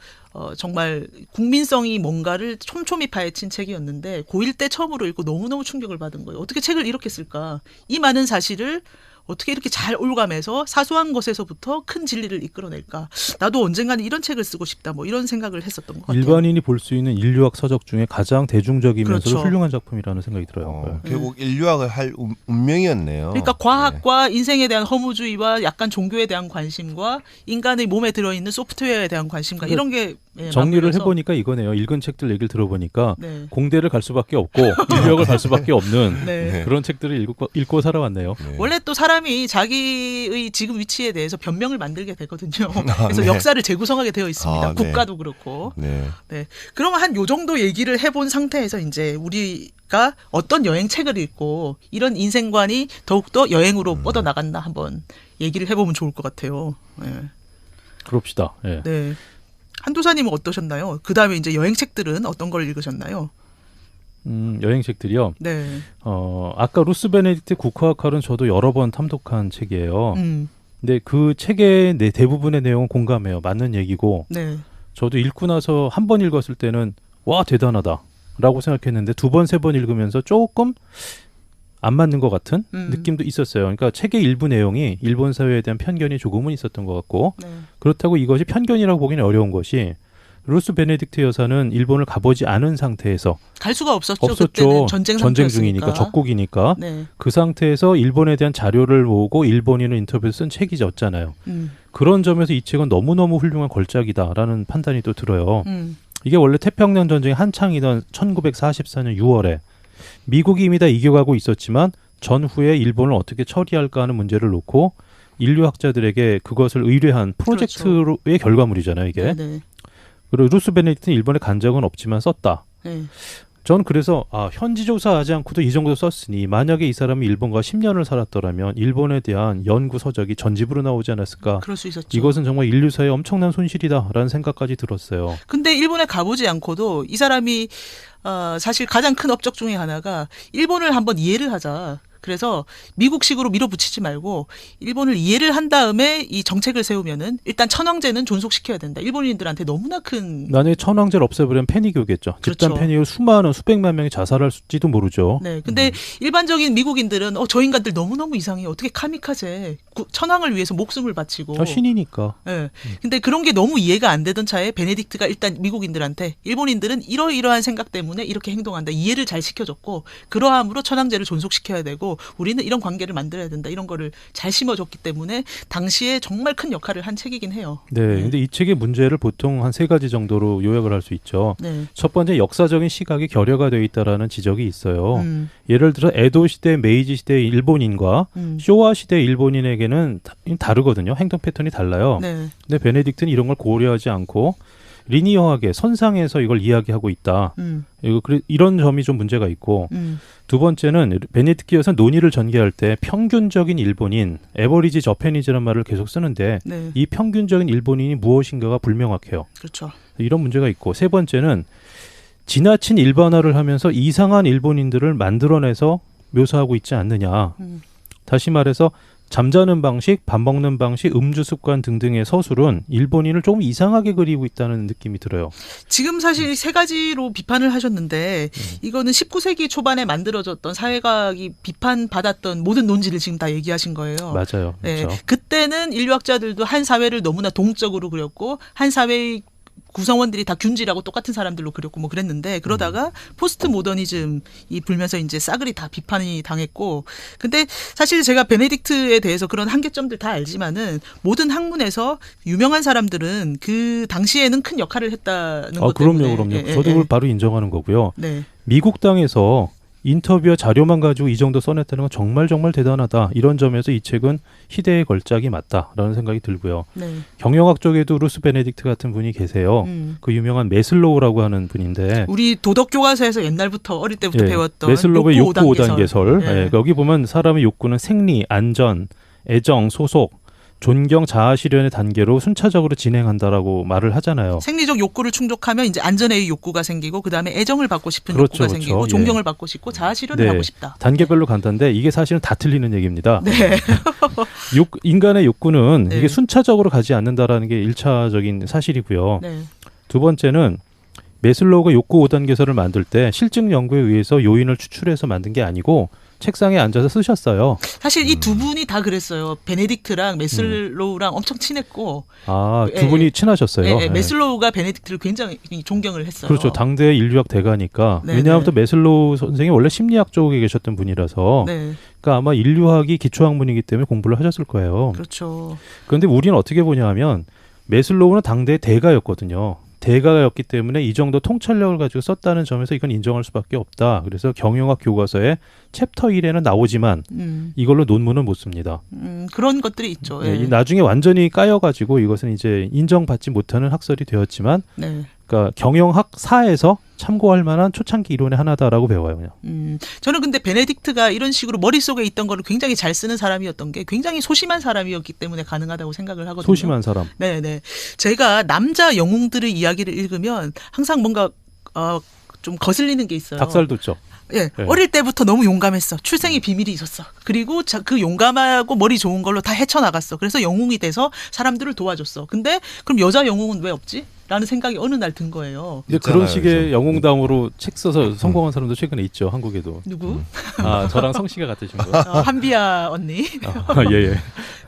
정말 국민성이 뭔가를 촘촘히 파헤친 책이었는데 고1 때 처음으로 읽고 너무너무 충격을 받은 거예요. 어떻게 책을 이렇게 쓸까? 이 많은 사실을 어떻게 이렇게 잘 올가매서 사소한 것에서부터 큰 진리를 이끌어낼까? 나도 언젠가는 이런 책을 쓰고 싶다. 뭐 이런 생각을 했었던 것 같아요. 일반인이 볼 수 있는 인류학 서적 중에 가장 대중적이면서도 그렇죠. 훌륭한 작품이라는 생각이 들어요. 결국 인류학을 할 운명이었네요. 그러니까 과학과 인생에 대한 허무주의와 약간 종교에 대한 관심과 인간의 몸에 들어있는 소프트웨어에 대한 관심과 이런 게 정리를 맞물려서. 해보니까 이거네요. 읽은 책들 얘기를 들어보니까 네. 공대를 갈 수밖에 없고 인류학을 갈 수밖에 없는 네. 그런 책들을 읽고 살아왔네요. 네. 원래 또 사람이 자기의 지금 위치에 대해서 변명을 만들게 되거든요. 그래서 네. 역사를 재구성하게 되어 있습니다. 네. 국가도 그렇고. 네. 네. 그러면 한 요 정도 얘기를 해본 상태에서 이제 우리가 어떤 여행책을 읽고 이런 인생관이 더욱더 여행으로 뻗어나갔나 한번 얘기를 해보면 좋을 것 같아요. 네. 그럽시다. 예. 네. 한도사님은 어떠셨나요? 그 다음에 이제 여행책들은 어떤 걸 읽으셨나요? 여행책들이요. 네. 아까 루스 베네딕트 국화학칼은 저도 여러 번 탐독한 책이에요. 근데 그 책의 대부분의 내용은 공감해요. 맞는 얘기고 네. 저도 읽고 나서 한 번 읽었을 때는 와 대단하다라고 생각했는데 두 번, 세 번 읽으면서 조금 안 맞는 것 같은 느낌도 있었어요. 그러니까 책의 일부 내용이 일본 사회에 대한 편견이 조금은 있었던 것 같고 네. 그렇다고 이것이 편견이라고 보기는 어려운 것이 루스 베네딕트 여사는 일본을 가보지 않은 상태에서 갈 수가 없었죠. 없었죠. 그때는 전쟁 상태였으니까. 중이니까 적국이니까 네. 그 상태에서 일본에 대한 자료를 모으고 일본인을 인터뷰해서 쓴 책이었잖아요. 그런 점에서 이 책은 너무너무 훌륭한 걸작이다라는 판단이 또 들어요. 이게 원래 태평양 전쟁이 한창이던 1944년 6월에 미국이 이미 다 이겨가고 있었지만 전후에 일본을 어떻게 처리할까 하는 문제를 놓고 인류학자들에게 그것을 의뢰한 프로젝트의 그렇죠. 결과물이잖아요. 이게. 네네. 그리고 루스 베네딕트는 일본에 간 적은 없지만 썼다. 네. 전 그래서 현지 조사하지 않고도 이 정도 썼으니 만약에 이 사람이 일본과 10년을 살았더라면 일본에 대한 연구 서적이 전집으로 나오지 않았을까. 그럴 수 있었죠. 이것은 정말 인류사의 엄청난 손실이다라는 생각까지 들었어요. 근데 일본에 가보지 않고도 이 사람이 사실 가장 큰 업적 중에 하나가 일본을 한번 이해를 하자. 그래서 미국식으로 밀어붙이지 말고 일본을 이해를 한 다음에 이 정책을 세우면은 일단 천황제는 존속시켜야 된다. 일본인들한테 너무나 큰. 만약에 천황제를 없애버리면 패닉이겠죠. 그렇죠. 집단 패닉으로 수백만 명이 자살할지도 모르죠. 네. 근데 일반적인 미국인들은 저 인간들 너무너무 이상해. 어떻게 카미카제 천황을 위해서 목숨을 바치고. 신이니까. 네. 근데 그런 게 너무 이해가 안 되던 차에 베네딕트가 일단 미국인들한테 일본인들은 이러이러한 생각 때문에 이렇게 행동한다. 이해를 잘 시켜줬고 그러함으로 천황제를 존속시켜야 되고 우리는 이런 관계를 만들어야 된다. 이런 거를 잘 심어줬기 때문에 당시에 정말 큰 역할을 한 책이긴 해요. 네. 근데 이 책의 문제를 보통 한 3가지 정도로 요약을 할 수 있죠. 네. 첫 번째 역사적인 시각이 결여가 되어 있다라는 지적이 있어요. 예를 들어 에도 시대, 메이지 시대의 일본인과 쇼와 시대의 일본인에게는 다르거든요. 행동 패턴이 달라요. 네. 근데 베네딕트는 이런 걸 고려하지 않고 리니어하게 선상에서 이걸 이야기하고 있다. 이런 점이 좀 문제가 있고 두 번째는 베네딕트 여사는 논의를 전개할 때 평균적인 일본인, 에버리지 저페니즈라는 말을 계속 쓰는데 네. 이 평균적인 일본인이 무엇인가가 불명확해요. 그렇죠. 이런 문제가 있고 세 번째는 지나친 일반화를 하면서 이상한 일본인들을 만들어내서 묘사하고 있지 않느냐. 다시 말해서 잠자는 방식, 밥 먹는 방식, 음주 습관 등등의 서술은 일본인을 조금 이상하게 그리고 있다는 느낌이 들어요. 지금 사실 3가지로 비판을 하셨는데 이거는 19세기 초반에 만들어졌던 사회과학이 비판받았던 모든 논지를 지금 다 얘기하신 거예요. 맞아요. 네. 그렇죠. 그때는 인류학자들도 한 사회를 너무나 동적으로 그렸고 한 사회의 구성원들이 다 균질하고 똑같은 사람들로 그렸고 뭐 그랬는데 그러다가 포스트 모더니즘이 불면서 이제 싸그리 다 비판이 당했고 근데 사실 제가 베네딕트에 대해서 그런 한계점들 다 알지만은 모든 학문에서 유명한 사람들은 그 당시에는 큰 역할을 했다는 것 때문에 그럼요. 저도 그걸 바로 인정하는 거고요. 네. 미국 땅에서 인터뷰와 자료만 가지고 이 정도 써냈다는 건 정말 정말 대단하다. 이런 점에서 이 책은 희대의 걸작이 맞다라는 생각이 들고요. 네. 경영학 쪽에도 루스 베네딕트 같은 분이 계세요. 그 유명한 메슬로우라고 하는 분인데 우리 도덕 교과서에서 옛날부터 어릴 때부터 배웠던 메슬로우의 욕구 5단계설. 예. 여기 보면 사람의 욕구는 생리, 안전, 애정, 소속, 존경, 자아 실현의 단계로 순차적으로 진행한다라고 말을 하잖아요. 생리적 욕구를 충족하면 이제 안전의 욕구가 생기고 그다음에 애정을 받고 싶은 그렇죠, 욕구가 생기고 그렇죠. 존경을 받고 싶고 자아 실현을 하고 싶다. 단계별로 간다는데 이게 사실은 다 틀리는 얘기입니다. 네. 인간의 욕구는 네. 이게 순차적으로 가지 않는다라는 게 1차적인 사실이고요. 네. 두 번째는 매슬로우가 욕구 5단계서를 만들 때 실증 연구에 의해서 요인을 추출해서 만든 게 아니고 책상에 앉아서 쓰셨어요. 사실 이 두 분이 다 그랬어요. 베네딕트랑 메슬로우랑 엄청 친했고. 두 분이 친하셨어요. 예. 메슬로우가 베네딕트를 굉장히 존경을 했어요. 그렇죠. 당대 인류학 대가니까. 네, 왜냐하면 네. 또 메슬로우 선생이 원래 심리학 쪽에 계셨던 분이라서 네, 그러니까 아마 인류학이 기초학문이기 때문에 공부를 하셨을 거예요. 그렇죠. 그런데 우리는 어떻게 보냐면 메슬로우는 당대 대가였거든요. 대가였기 때문에 이 정도 통찰력을 가지고 썼다는 점에서 이건 인정할 수밖에 없다. 그래서 경영학 교과서에 챕터 1에는 나오지만 이걸로 논문은 못 씁니다. 그런 것들이 있죠. 네, 예. 이 나중에 완전히 까여가지고 이것은 이제 인정받지 못하는 학설이 되었지만 네. 그러니까 경영학사에서 참고할 만한 초창기 이론의 하나다라고 배워요. 그냥. 저는 근데 베네딕트가 이런 식으로 머릿속에 있던 거를 굉장히 잘 쓰는 사람이었던 게 굉장히 소심한 사람이었기 때문에 가능하다고 생각을 하거든요. 소심한 사람. 네네. 제가 남자 영웅들의 이야기를 읽으면 항상 뭔가 좀 거슬리는 게 있어요. 닭살 돋죠. 예, 네. 어릴 때부터 너무 용감했어. 출생의 비밀이 있었어. 그리고 그 용감하고 머리 좋은 걸로 다 헤쳐나갔어. 그래서 영웅이 돼서 사람들을 도와줬어. 근데 그럼 여자 영웅은 왜 없지? 라는 생각이 어느 날 든 거예요. 근데 있잖아요, 그런 식의 요즘. 영웅담으로 책 써서 성공한 사람도 최근에 있죠. 한국에도. 누구? 저랑 성씨가 같으신 분. 한비아 언니. 예.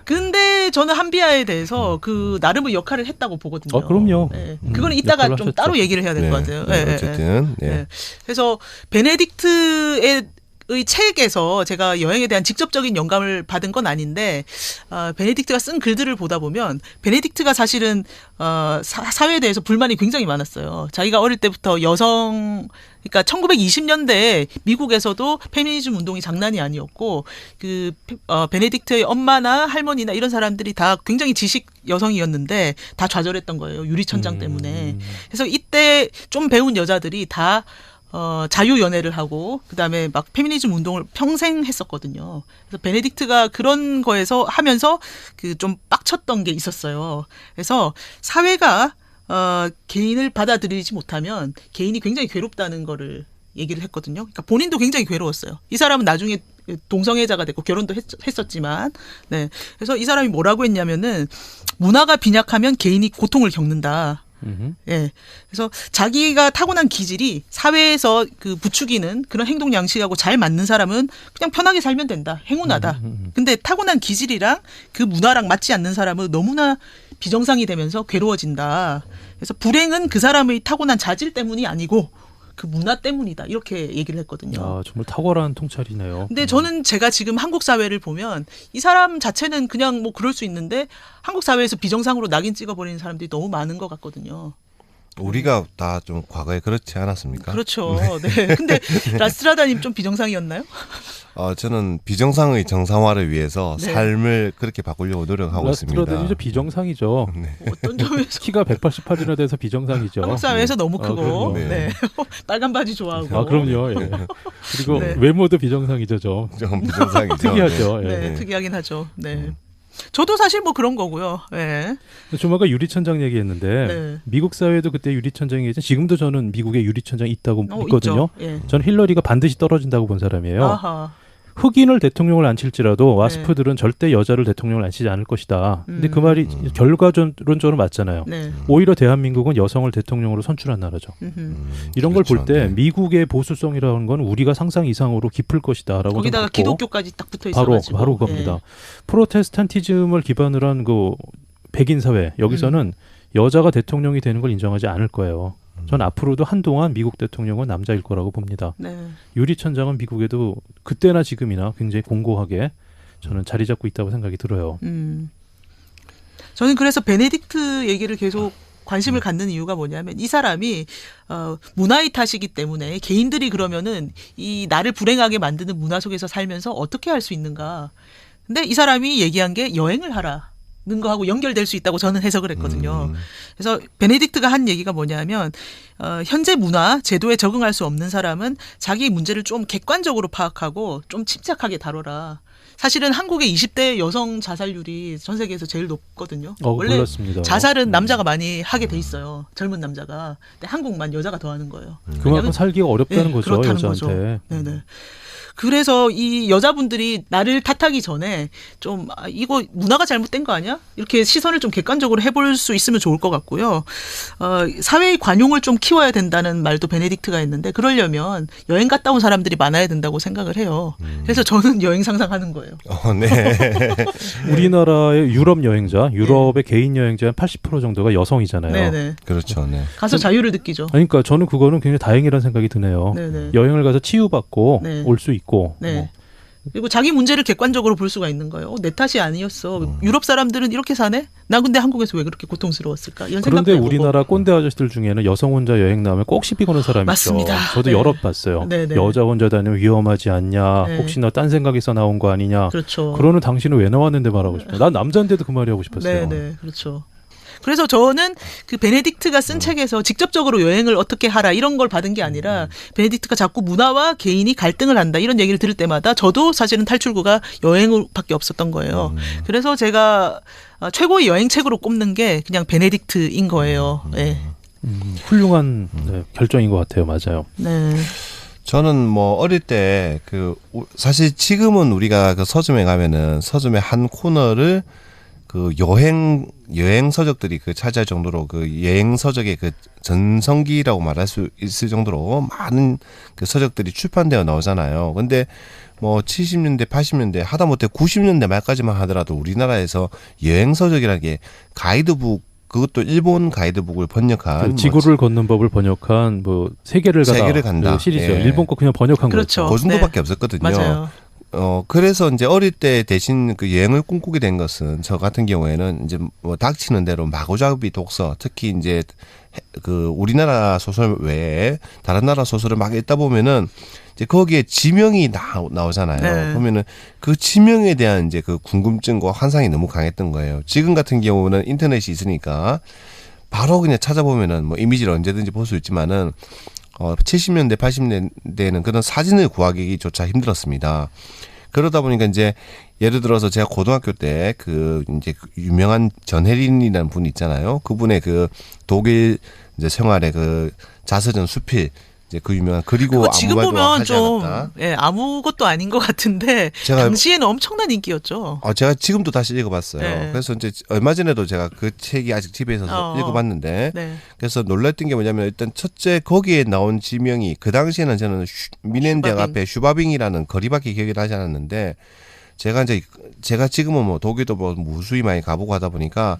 근데 저는 한비아에 대해서 그 나름의 역할을 했다고 보거든요. 그럼요. 네. 그거는 이따가 역할을 좀 하셨죠. 따로 얘기를 해야 될 것 같아요. 네, 네, 어쨌든 네. 네. 네. 그래서 베네딕트의 책에서 제가 여행에 대한 직접적인 영감을 받은 건 아닌데 베네딕트가 쓴 글들을 보다 보면 베네딕트가 사실은 사회에 대해서 불만이 굉장히 많았어요. 자기가 어릴 때부터 그러니까 1920년대에 미국에서도 페미니즘 운동이 장난이 아니었고 베네딕트의 엄마나 할머니나 이런 사람들이 다 굉장히 지식 여성이었는데 다 좌절했던 거예요. 유리천장 때문에. 그래서 이때 좀 배운 여자들이 다 자유 연애를 하고 그다음에 막 페미니즘 운동을 평생 했었거든요. 그래서 베네딕트가 그런 거에서 하면서 좀 빡쳤던 게 있었어요. 그래서 사회가 개인을 받아들이지 못하면 개인이 굉장히 괴롭다는 거를 얘기를 했거든요. 그러니까 본인도 굉장히 괴로웠어요. 이 사람은 나중에 동성애자가 됐고 결혼도 했었지만, 네. 그래서 이 사람이 뭐라고 했냐면은 문화가 빈약하면 개인이 고통을 겪는다. 예. 그래서 자기가 타고난 기질이 사회에서 부추기는 그런 행동 양식하고 잘 맞는 사람은 그냥 편하게 살면 된다. 행운하다. 근데 타고난 기질이랑 그 문화랑 맞지 않는 사람은 너무나 비정상이 되면서 괴로워진다. 그래서 불행은 그 사람의 타고난 자질 때문이 아니고 그 문화 때문이다. 이렇게 얘기를 했거든요. 정말 탁월한 통찰이네요. 근데 저는 제가 지금 한국 사회를 보면 이 사람 자체는 그냥 뭐 그럴 수 있는데 한국 사회에서 비정상으로 낙인 찍어버리는 사람들이 너무 많은 것 같거든요. 우리가 다 좀 과거에 그렇지 않았습니까? 그렇죠. 네. 근데 라스트라다님 좀 비정상이었나요? 저는 비정상의 정상화를 위해서 네. 삶을 그렇게 바꾸려고 노력하고 있습니다. 라스트라다니죠. 비정상이죠. 어떤 점에서 키가 188이나 돼서 비정상이죠. 한국 사회에서 너무 크고 그럼요. 네. 빨간 바지 좋아하고 그럼요. 예. 그리고 네. 외모도 비정상이죠. 좀 비정상이죠. 특이하죠. 네, 예. 특이하긴 하죠. 네. 저도 사실 뭐 그런 거고요. 네. 조만간 유리천장 얘기했는데 네. 미국 사회도 그때 유리천장이 있죠. 지금도 저는 미국에 유리천장이 있다고 믿거든요. 있죠. 예. 저는 힐러리가 반드시 떨어진다고 본 사람이에요. 아하. 흑인을 대통령을 앉힐지라도 와스프들은 절대 여자를 대통령을 앉히지 않을 것이다. 근데 그 말이 결과론적으로 맞잖아요. 네. 오히려 대한민국은 여성을 대통령으로 선출한 나라죠. 이런 걸 볼 그렇죠. 때 네. 미국의 보수성이라는 건 우리가 상상 이상으로 깊을 것이다라고 거기다가 좀 보고 기독교까지 딱 붙어 있어가지고 바로 겁니다. 프로테스탄티즘을 기반으로 한 백인 사회 여기서는 여자가 대통령이 되는 걸 인정하지 않을 거예요. 전 앞으로도 한동안 미국 대통령은 남자일 거라고 봅니다. 네. 유리천장은 미국에도 그때나 지금이나 굉장히 공고하게 저는 자리 잡고 있다고 생각이 들어요. 저는 그래서 베네딕트 얘기를 계속 관심을 갖는 이유가 뭐냐면 이 사람이 문화의 탓이기 때문에 개인들이 그러면은 이 나를 불행하게 만드는 문화 속에서 살면서 어떻게 할 수 있는가. 근데 이 사람이 얘기한 게 여행을 하라. 는 거하고 연결될 수 있다고 저는 해석을 했거든요. 그래서 베네딕트가 한 얘기가 뭐냐면 현재 문화 제도에 적응할 수 없는 사람은 자기 문제를 좀 객관적으로 파악하고 좀 침착하게 다뤄라. 사실은 한국의 20대 여성 자살률이 전 세계에서 제일 높거든요. 원래 몰랐습니다. 자살은 남자가 많이 하게 돼 있어요. 젊은 남자가. 근데 한국만 여자가 더 하는 거예요. 그만큼 살기가 어렵다는 네, 거죠. 그렇다는 여자한테. 거죠. 네네. 그래서 이 여자분들이 나를 탓하기 전에 좀 이거 문화가 잘못된 거 아니야? 이렇게 시선을 좀 객관적으로 해볼 수 있으면 좋을 것 같고요. 사회의 관용을 좀 키워야 된다는 말도 베네딕트가 했는데 그러려면 여행 갔다 온 사람들이 많아야 된다고 생각을 해요. 그래서 저는 여행 상상하는 거예요. 네. 우리나라의 유럽 여행자, 유럽의 개인 여행자의 80% 정도가 여성이잖아요. 네네. 그렇죠. 네. 가서 자유를 느끼죠. 그러니까 저는 그거는 굉장히 다행이라는 생각이 드네요. 네네. 여행을 가서 치유받고 네. 올 수 있고. 네. 뭐. 그리고 자기 문제를 객관적으로 볼 수가 있는 거예요. 내 탓이 아니었어. 유럽 사람들은 이렇게 사네? 나 근데 한국에서 왜 그렇게 고통스러웠을까? 이런 생각도 그런데 해보고. 우리나라 꼰대 아저씨들 중에는 여성 혼자 여행 나오면 꼭 시비 거는 사람이 맞습니다. 있죠. 저도 네. 여러 봤어요. 네네. 여자 혼자 다니면 위험하지 않냐. 네. 혹시나 딴 생각에서 나온 거 아니냐. 그렇죠. 그러는 당신은 왜 나왔는데 말하고 싶어요. 난 남자인데도 그 말이 하고 싶었어요. 네네. 그렇죠. 그래서 저는 그 베네딕트가 쓴 책에서 직접적으로 여행을 어떻게 하라 이런 걸 받은 게 아니라 베네딕트가 자꾸 문화와 개인이 갈등을 한다 이런 얘기를 들을 때마다 저도 사실은 탈출구가 여행밖에 없었던 거예요. 그래서 제가 최고의 여행책으로 꼽는 게 그냥 베네딕트인 거예요. 네. 훌륭한 네, 결정인 것 같아요. 맞아요. 네. 저는 뭐 어릴 때 사실 지금은 우리가 그 서점에 가면은 서점의 한 코너를 그 여행 서적들이 그 차지할 정도로 그 여행 서적의 그 전성기라고 말할 수 있을 정도로 많은 그 서적들이 출판되어 나오잖아요. 근데 뭐 70년대, 80년대 하다못해 90년대 말까지만 하더라도 우리나라에서 여행 서적이라는 게 가이드북 그것도 일본 가이드북을 번역한 그 지구를 걷는 법을 번역한 뭐 세계를 간다 그 시리즈 예. 일본 거 그냥 번역한 그렇죠. 거죠. 그 정도밖에 네. 없었거든요. 맞아요. 그래서 이제 어릴 때 대신 그 여행을 꿈꾸게 된 것은 저 같은 경우에는 이제 뭐 닥치는 대로 마구잡이 독서, 특히 이제 그 우리나라 소설 외에 다른 나라 소설을 막 읽다 보면은 이제 거기에 지명이 나오잖아요. 네. 그러면은 그 지명에 대한 이제 그 궁금증과 환상이 너무 강했던 거예요. 지금 같은 경우는 인터넷이 있으니까 바로 그냥 찾아보면은 뭐 이미지를 언제든지 볼 수 있지만은 70년대, 80년대에는 그런 사진을 구하기조차 힘들었습니다. 그러다 보니까 이제 예를 들어서 제가 고등학교 때 그 이제 유명한 전혜린이라는 분이 있잖아요. 그분의 그 독일 이제 생활의 그 자서전 수필 이제 그 유명한 그리고 아무 지금 말도 보면 하지 좀 않았다. 예, 아무것도 아닌 것 같은데 당시에는 엄청난 인기였죠. 제가 지금도 다시 읽어봤어요. 네. 그래서 이제 얼마 전에도 제가 그 책이 아직 집에 있어서 읽어봤는데 네. 그래서 놀랐던 게 뭐냐면 일단 첫째 거기에 나온 지명이 그 당시에는 저는 미넨대학 앞에 슈바빙이라는 거리밖에 기억이 나지 않았는데 제가 지금은 뭐 독일도 뭐 무수히 많이 가보고 하다 보니까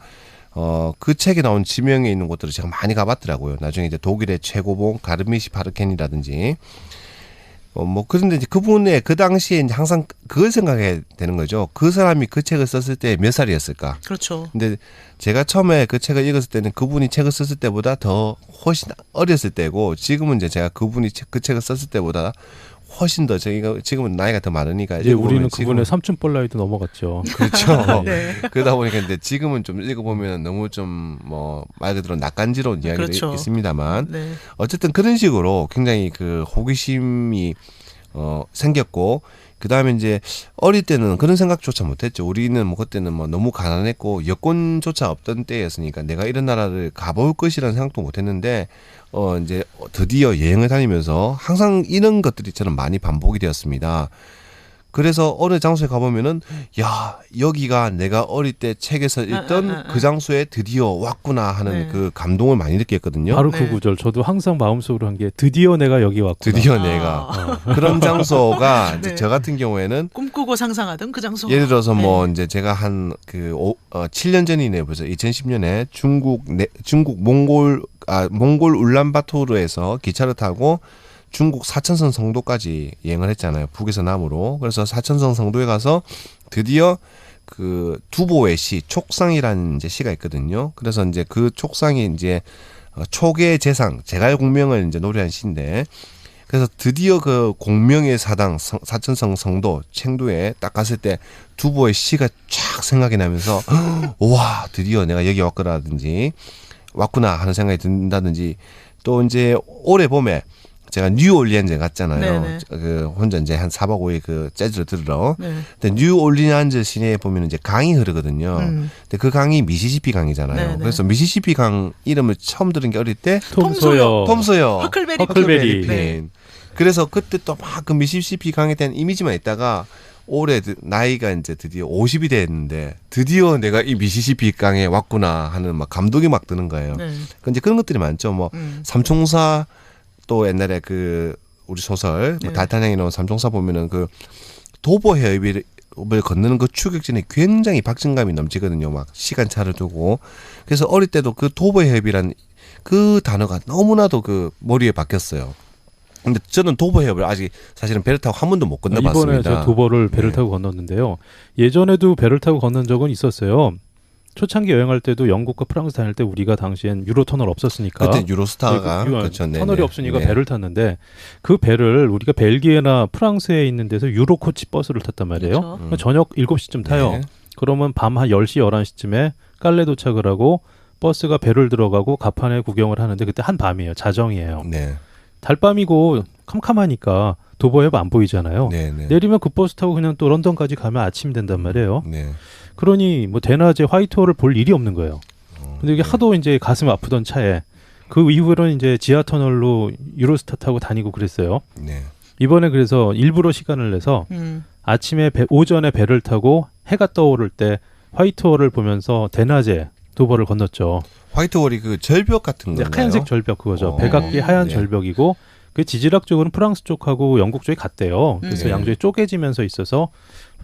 그 책에 나온 지명에 있는 곳들을 제가 많이 가봤더라고요. 나중에 이제 독일의 최고봉 가르미시 파르켄이라든지 뭐 그런데 이제 그분의 그 당시에 이제 항상 그걸 생각해야 되는 거죠. 그 사람이 그 책을 썼을 때 몇 살이었을까? 그렇죠. 근데 제가 처음에 그 책을 읽었을 때는 그분이 책을 썼을 때보다 더 훨씬 어렸을 때고 지금은 이제 제가 그분이 그 책을 썼을 때보다 훨씬 더 저희가 지금은 나이가 더 많으니까 이제 우리는 그분의 삼촌뻘 나이도 넘어갔죠. 그렇죠. 네. 그러다 보니까 이제 지금은 좀 읽어보면 너무 좀 뭐 말 그대로 낯간지러운 이야기도 그렇죠. 있습니다만 네. 어쨌든 그런 식으로 굉장히 그 호기심이 생겼고 그 다음에 이제 어릴 때는 그런 생각조차 못했죠. 우리는 뭐 그때는 뭐 너무 가난했고 여권조차 없던 때였으니까 내가 이런 나라를 가볼 것이라는 생각도 못했는데 이제 드디어 여행을 다니면서 항상 이런 것들이 저는 많이 반복이 되었습니다. 그래서 어느 장소에 가보면은 야 여기가 내가 어릴 때 책에서 읽던 그 장소에 드디어 왔구나 하는 네. 그 감동을 많이 느꼈거든요. 바로 네. 그 구절 저도 항상 마음속으로 한 게 드디어 내가 여기 왔구나. 드디어 내가 그런 장소가 이제 네. 저 같은 경우에는 꿈꾸고 상상하던 그 장소. 예를 들어서 뭐 네. 이제 제가 한 7년 전이네요. 벌써 2010년에 중국 몽골 울란바토르에서 기차를 타고 중국 사천성 성도까지 여행을 했잖아요. 북에서 남으로. 그래서 사천성 성도에 가서 드디어 그 두보의 시 촉상이라는 이제 시가 있거든요. 그래서 이제 그 촉상이 이제 촉의 재상 제갈 공명을 이제 노래한 시인데 그래서 드디어 그 공명의 사당 사천성 성도 청도에 딱 갔을 때 두보의 시가 쫙 생각이 나면서 와 드디어 내가 여기 왔구나라든지 왔구나 하는 생각이 든다든지 또 이제 올해 봄에 제가 뉴올리언즈에 갔잖아요. 네네. 그 혼자 이제 한 4박 5일 그 재즈를 들으러. 네. 근데 뉴올리언즈 시내에 보면 이제 강이 흐르거든요. 근데 그 강이 미시시피 강이잖아요. 네네. 그래서 미시시피 강 이름을 처음 들은 게 어릴 때 톰 소여. 톰 소여, 허클베리 허클베리. 네. 그래서 그때 또 막 그 미시시피 강에 대한 이미지만 있다가 올해 나이가 이제 드디어 50이 됐는데 드디어 내가 이 미시시피 강에 왔구나 하는 막 감동이 막 드는 거예요. 네. 이제 그런 것들이 많죠. 뭐 삼총사 또 옛날에 그 우리 소설 뭐 달타냥이 나온 삼총사 보면은 그 도보 해협을 건너는 그 추격전에 굉장히 박진감이 넘치거든요. 막 시간차를 두고. 그래서 어릴 때도 그 도보 해협이란 그 단어가 너무나도 그 머리에 박혔어요. 근데 저는 도보 해협을 아직 사실은 배를 타고 한 번도 못 건너봤습니다. 이번에 제가 도보를 배를 타고 건넜는데요. 예전에도 배를 타고 건넌 적은 있었어요. 초창기 여행할 때도 영국과 프랑스 다닐 때 우리가 당시엔 유로터널 없었으니까 그때 유로스타가 그렇죠. 터널이 없으니까 배를 탔는데 그 배를 우리가 벨기에나 프랑스에 있는 데서 유로코치 버스를 탔단 말이에요. 그렇죠. 저녁 7시쯤 타요. 네. 그러면 밤 한 10시, 11시쯤에 깔레 도착을 하고 버스가 배를 들어가고 가판에 구경을 하는데 그때 한밤이에요. 자정이에요. 네. 달밤이고 캄캄하니까 도보해협 안 보이잖아요. 네. 네. 내리면 그 버스 타고 그냥 또 런던까지 가면 아침 된단 말이에요. 네. 그러니 뭐 대낮에 화이트홀을 볼 일이 없는 거예요. 근데 이게 하도 이제 가슴 아프던 차에 그 이후로는 이제 지하 터널로 유로스타 타고 다니고 그랬어요. 네. 이번에 그래서 일부러 시간을 내서 아침에 오전에 배를 타고 해가 떠오를 때 화이트홀을 보면서 대낮에 도보를 건넜죠. 화이트홀이 그 절벽 같은 건가요? 하얀색 절벽 그거죠. 백악기 하얀 네. 절벽이고 그 지질학적으로는 프랑스 쪽하고 영국 쪽이 같대요. 그래서 네. 양쪽이 쪼개지면서 있어서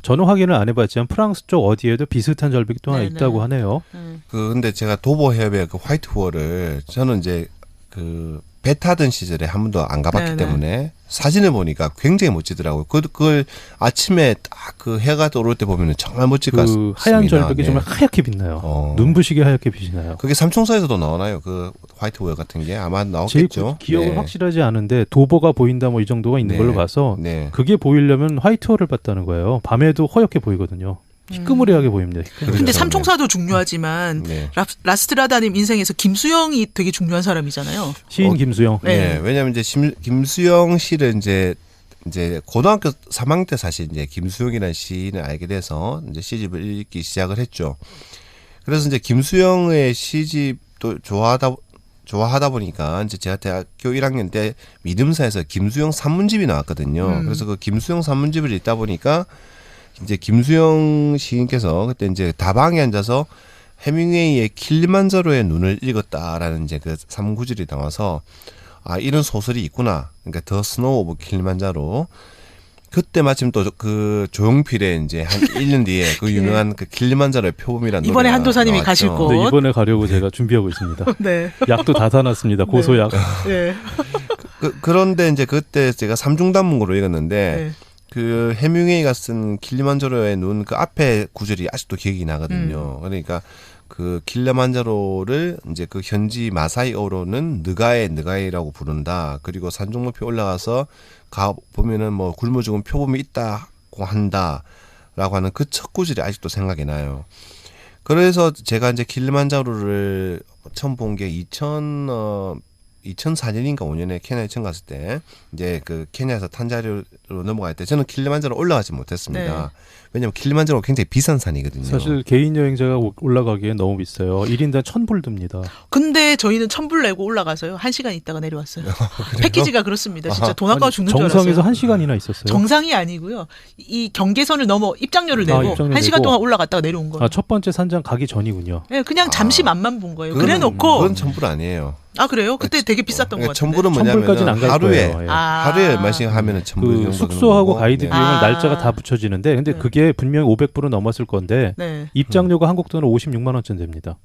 저는 확인을 안 해봤지만 프랑스 쪽 어디에도 비슷한 절벽이 또 하나 네네. 있다고 하네요. 근데 제가 도보 해협의 그 화이트홀을 저는 이제 그 배 타던 시절에 한 번도 안 가봤기 네네. 때문에 사진을 보니까 굉장히 멋지더라고요. 그걸 아침에 딱 그 해가 떠오를 때 보면은 정말 멋질 것 그 같습니다. 하얀 절벽이 네. 정말 하얗게 빛나요. 눈부시게 하얗게 빛이 나요. 그게 삼총사에서도 나오나요? 그 화이트홀 같은 게 아마 제 나오겠죠. 기억은 네. 확실하지 않은데 도보가 보인다 뭐 이 정도가 있는 네. 걸로 봐서 네. 그게 보이려면 화이트홀을 봤다는 거예요. 밤에도 허옇게 보이거든요. 희끄무리하게 보입니다. 희끄무리하게. 근데 그렇죠. 삼총사도 중요하지만 네. 라스트라다님 인생에서 김수영이 되게 중요한 사람이잖아요. 시인 김수영. 네. 네. 왜냐하면 이제 김수영 씨를 이제 고등학교 3학년 때 사실 이제 김수영이라는 시인을 알게 돼서 이제 시집을 읽기 시작을 했죠. 그래서 이제 김수영의 시집도 좋아하다 보니까 이제 제가 대학교 1학년 때 믿음사에서 김수영 산문집이 나왔거든요. 그래서 그 김수영 산문집을 읽다 보니까 이제 김수영 시인께서 그때 이제 다방에 앉아서 해밍웨이의 킬리만자로의 눈을 읽었다라는 이제 그 산문구절이 나와서 아 이런 소설이 있구나. 그러니까 더 스노우 오브 킬리만자로. 그때 마침 또 그 조용필의 이제 한 1년 뒤에 그 유명한 그 킬리만자로의 표범이라는 이번에 노래가 한도사님이 나왔죠. 가실 곳. 네, 이번에 가려고 제가 준비하고 있습니다. 네. 약도 다 사놨습니다. 고소약. 네. 그런데 이제 그때 제가 삼중단문으로 읽었는데 네. 그 해밍웨이가 쓴 킬리만자로의 눈 그 앞에 구절이 아직도 기억이 나거든요. 그러니까 그 킬리만자로를 이제 그 현지 마사이어로는 느가이라고 부른다. 그리고 산중 높이 올라가서 가 보면은 뭐 굶어 죽은 표범이 있다고 한다라고 하는 그 첫 구절이 아직도 생각이 나요. 그래서 제가 이제 킬리만자로를 처음 본 게 2004년인가 5년에 케냐에 처음 갔을 때 이제 그 케냐에서 탄자리로 넘어갈 때 저는 킬리만자로 올라가지 못했습니다. 네. 왜냐하면 킬리만자로가 굉장히 비싼 산이거든요. 사실 개인 여행자가 올라가기엔 너무 비싸요. 1인당 1,000불 듭니다. 근데 저희는 1,000불 내고 올라가서요. 1시간 있다가 내려왔어요. 패키지가 그렇습니다. 진짜 돈 아까워 죽는 줄 알았어요. 정상에서 1시간이나 있었어요. 정상이 아니고요. 이 경계선을 넘어 입장료를 내고 입장료 1시간 내고. 동안 올라갔다가 내려온 거예요. 첫 번째 산장 가기 전이군요. 네, 그냥 잠시 맛만 본 거예요. 그건- 그래 놓고 그건 천불 아니에요. 아 그래요? 그때 되게 비쌌던 것 같은데. 천불은 1,000불까지는 안 뭐냐면 갈 하루에 거예요. 예. 하루에 얼마씩 하면은 천불 그 정도 숙소하고 되는 가이드 거고. 비용을 아. 날짜가 다 붙여지는데 근데 네. 그게 분명히 500불은 넘었을 건데 네. 입장료가 한국 돈으로 56만 원쯤 됩니다.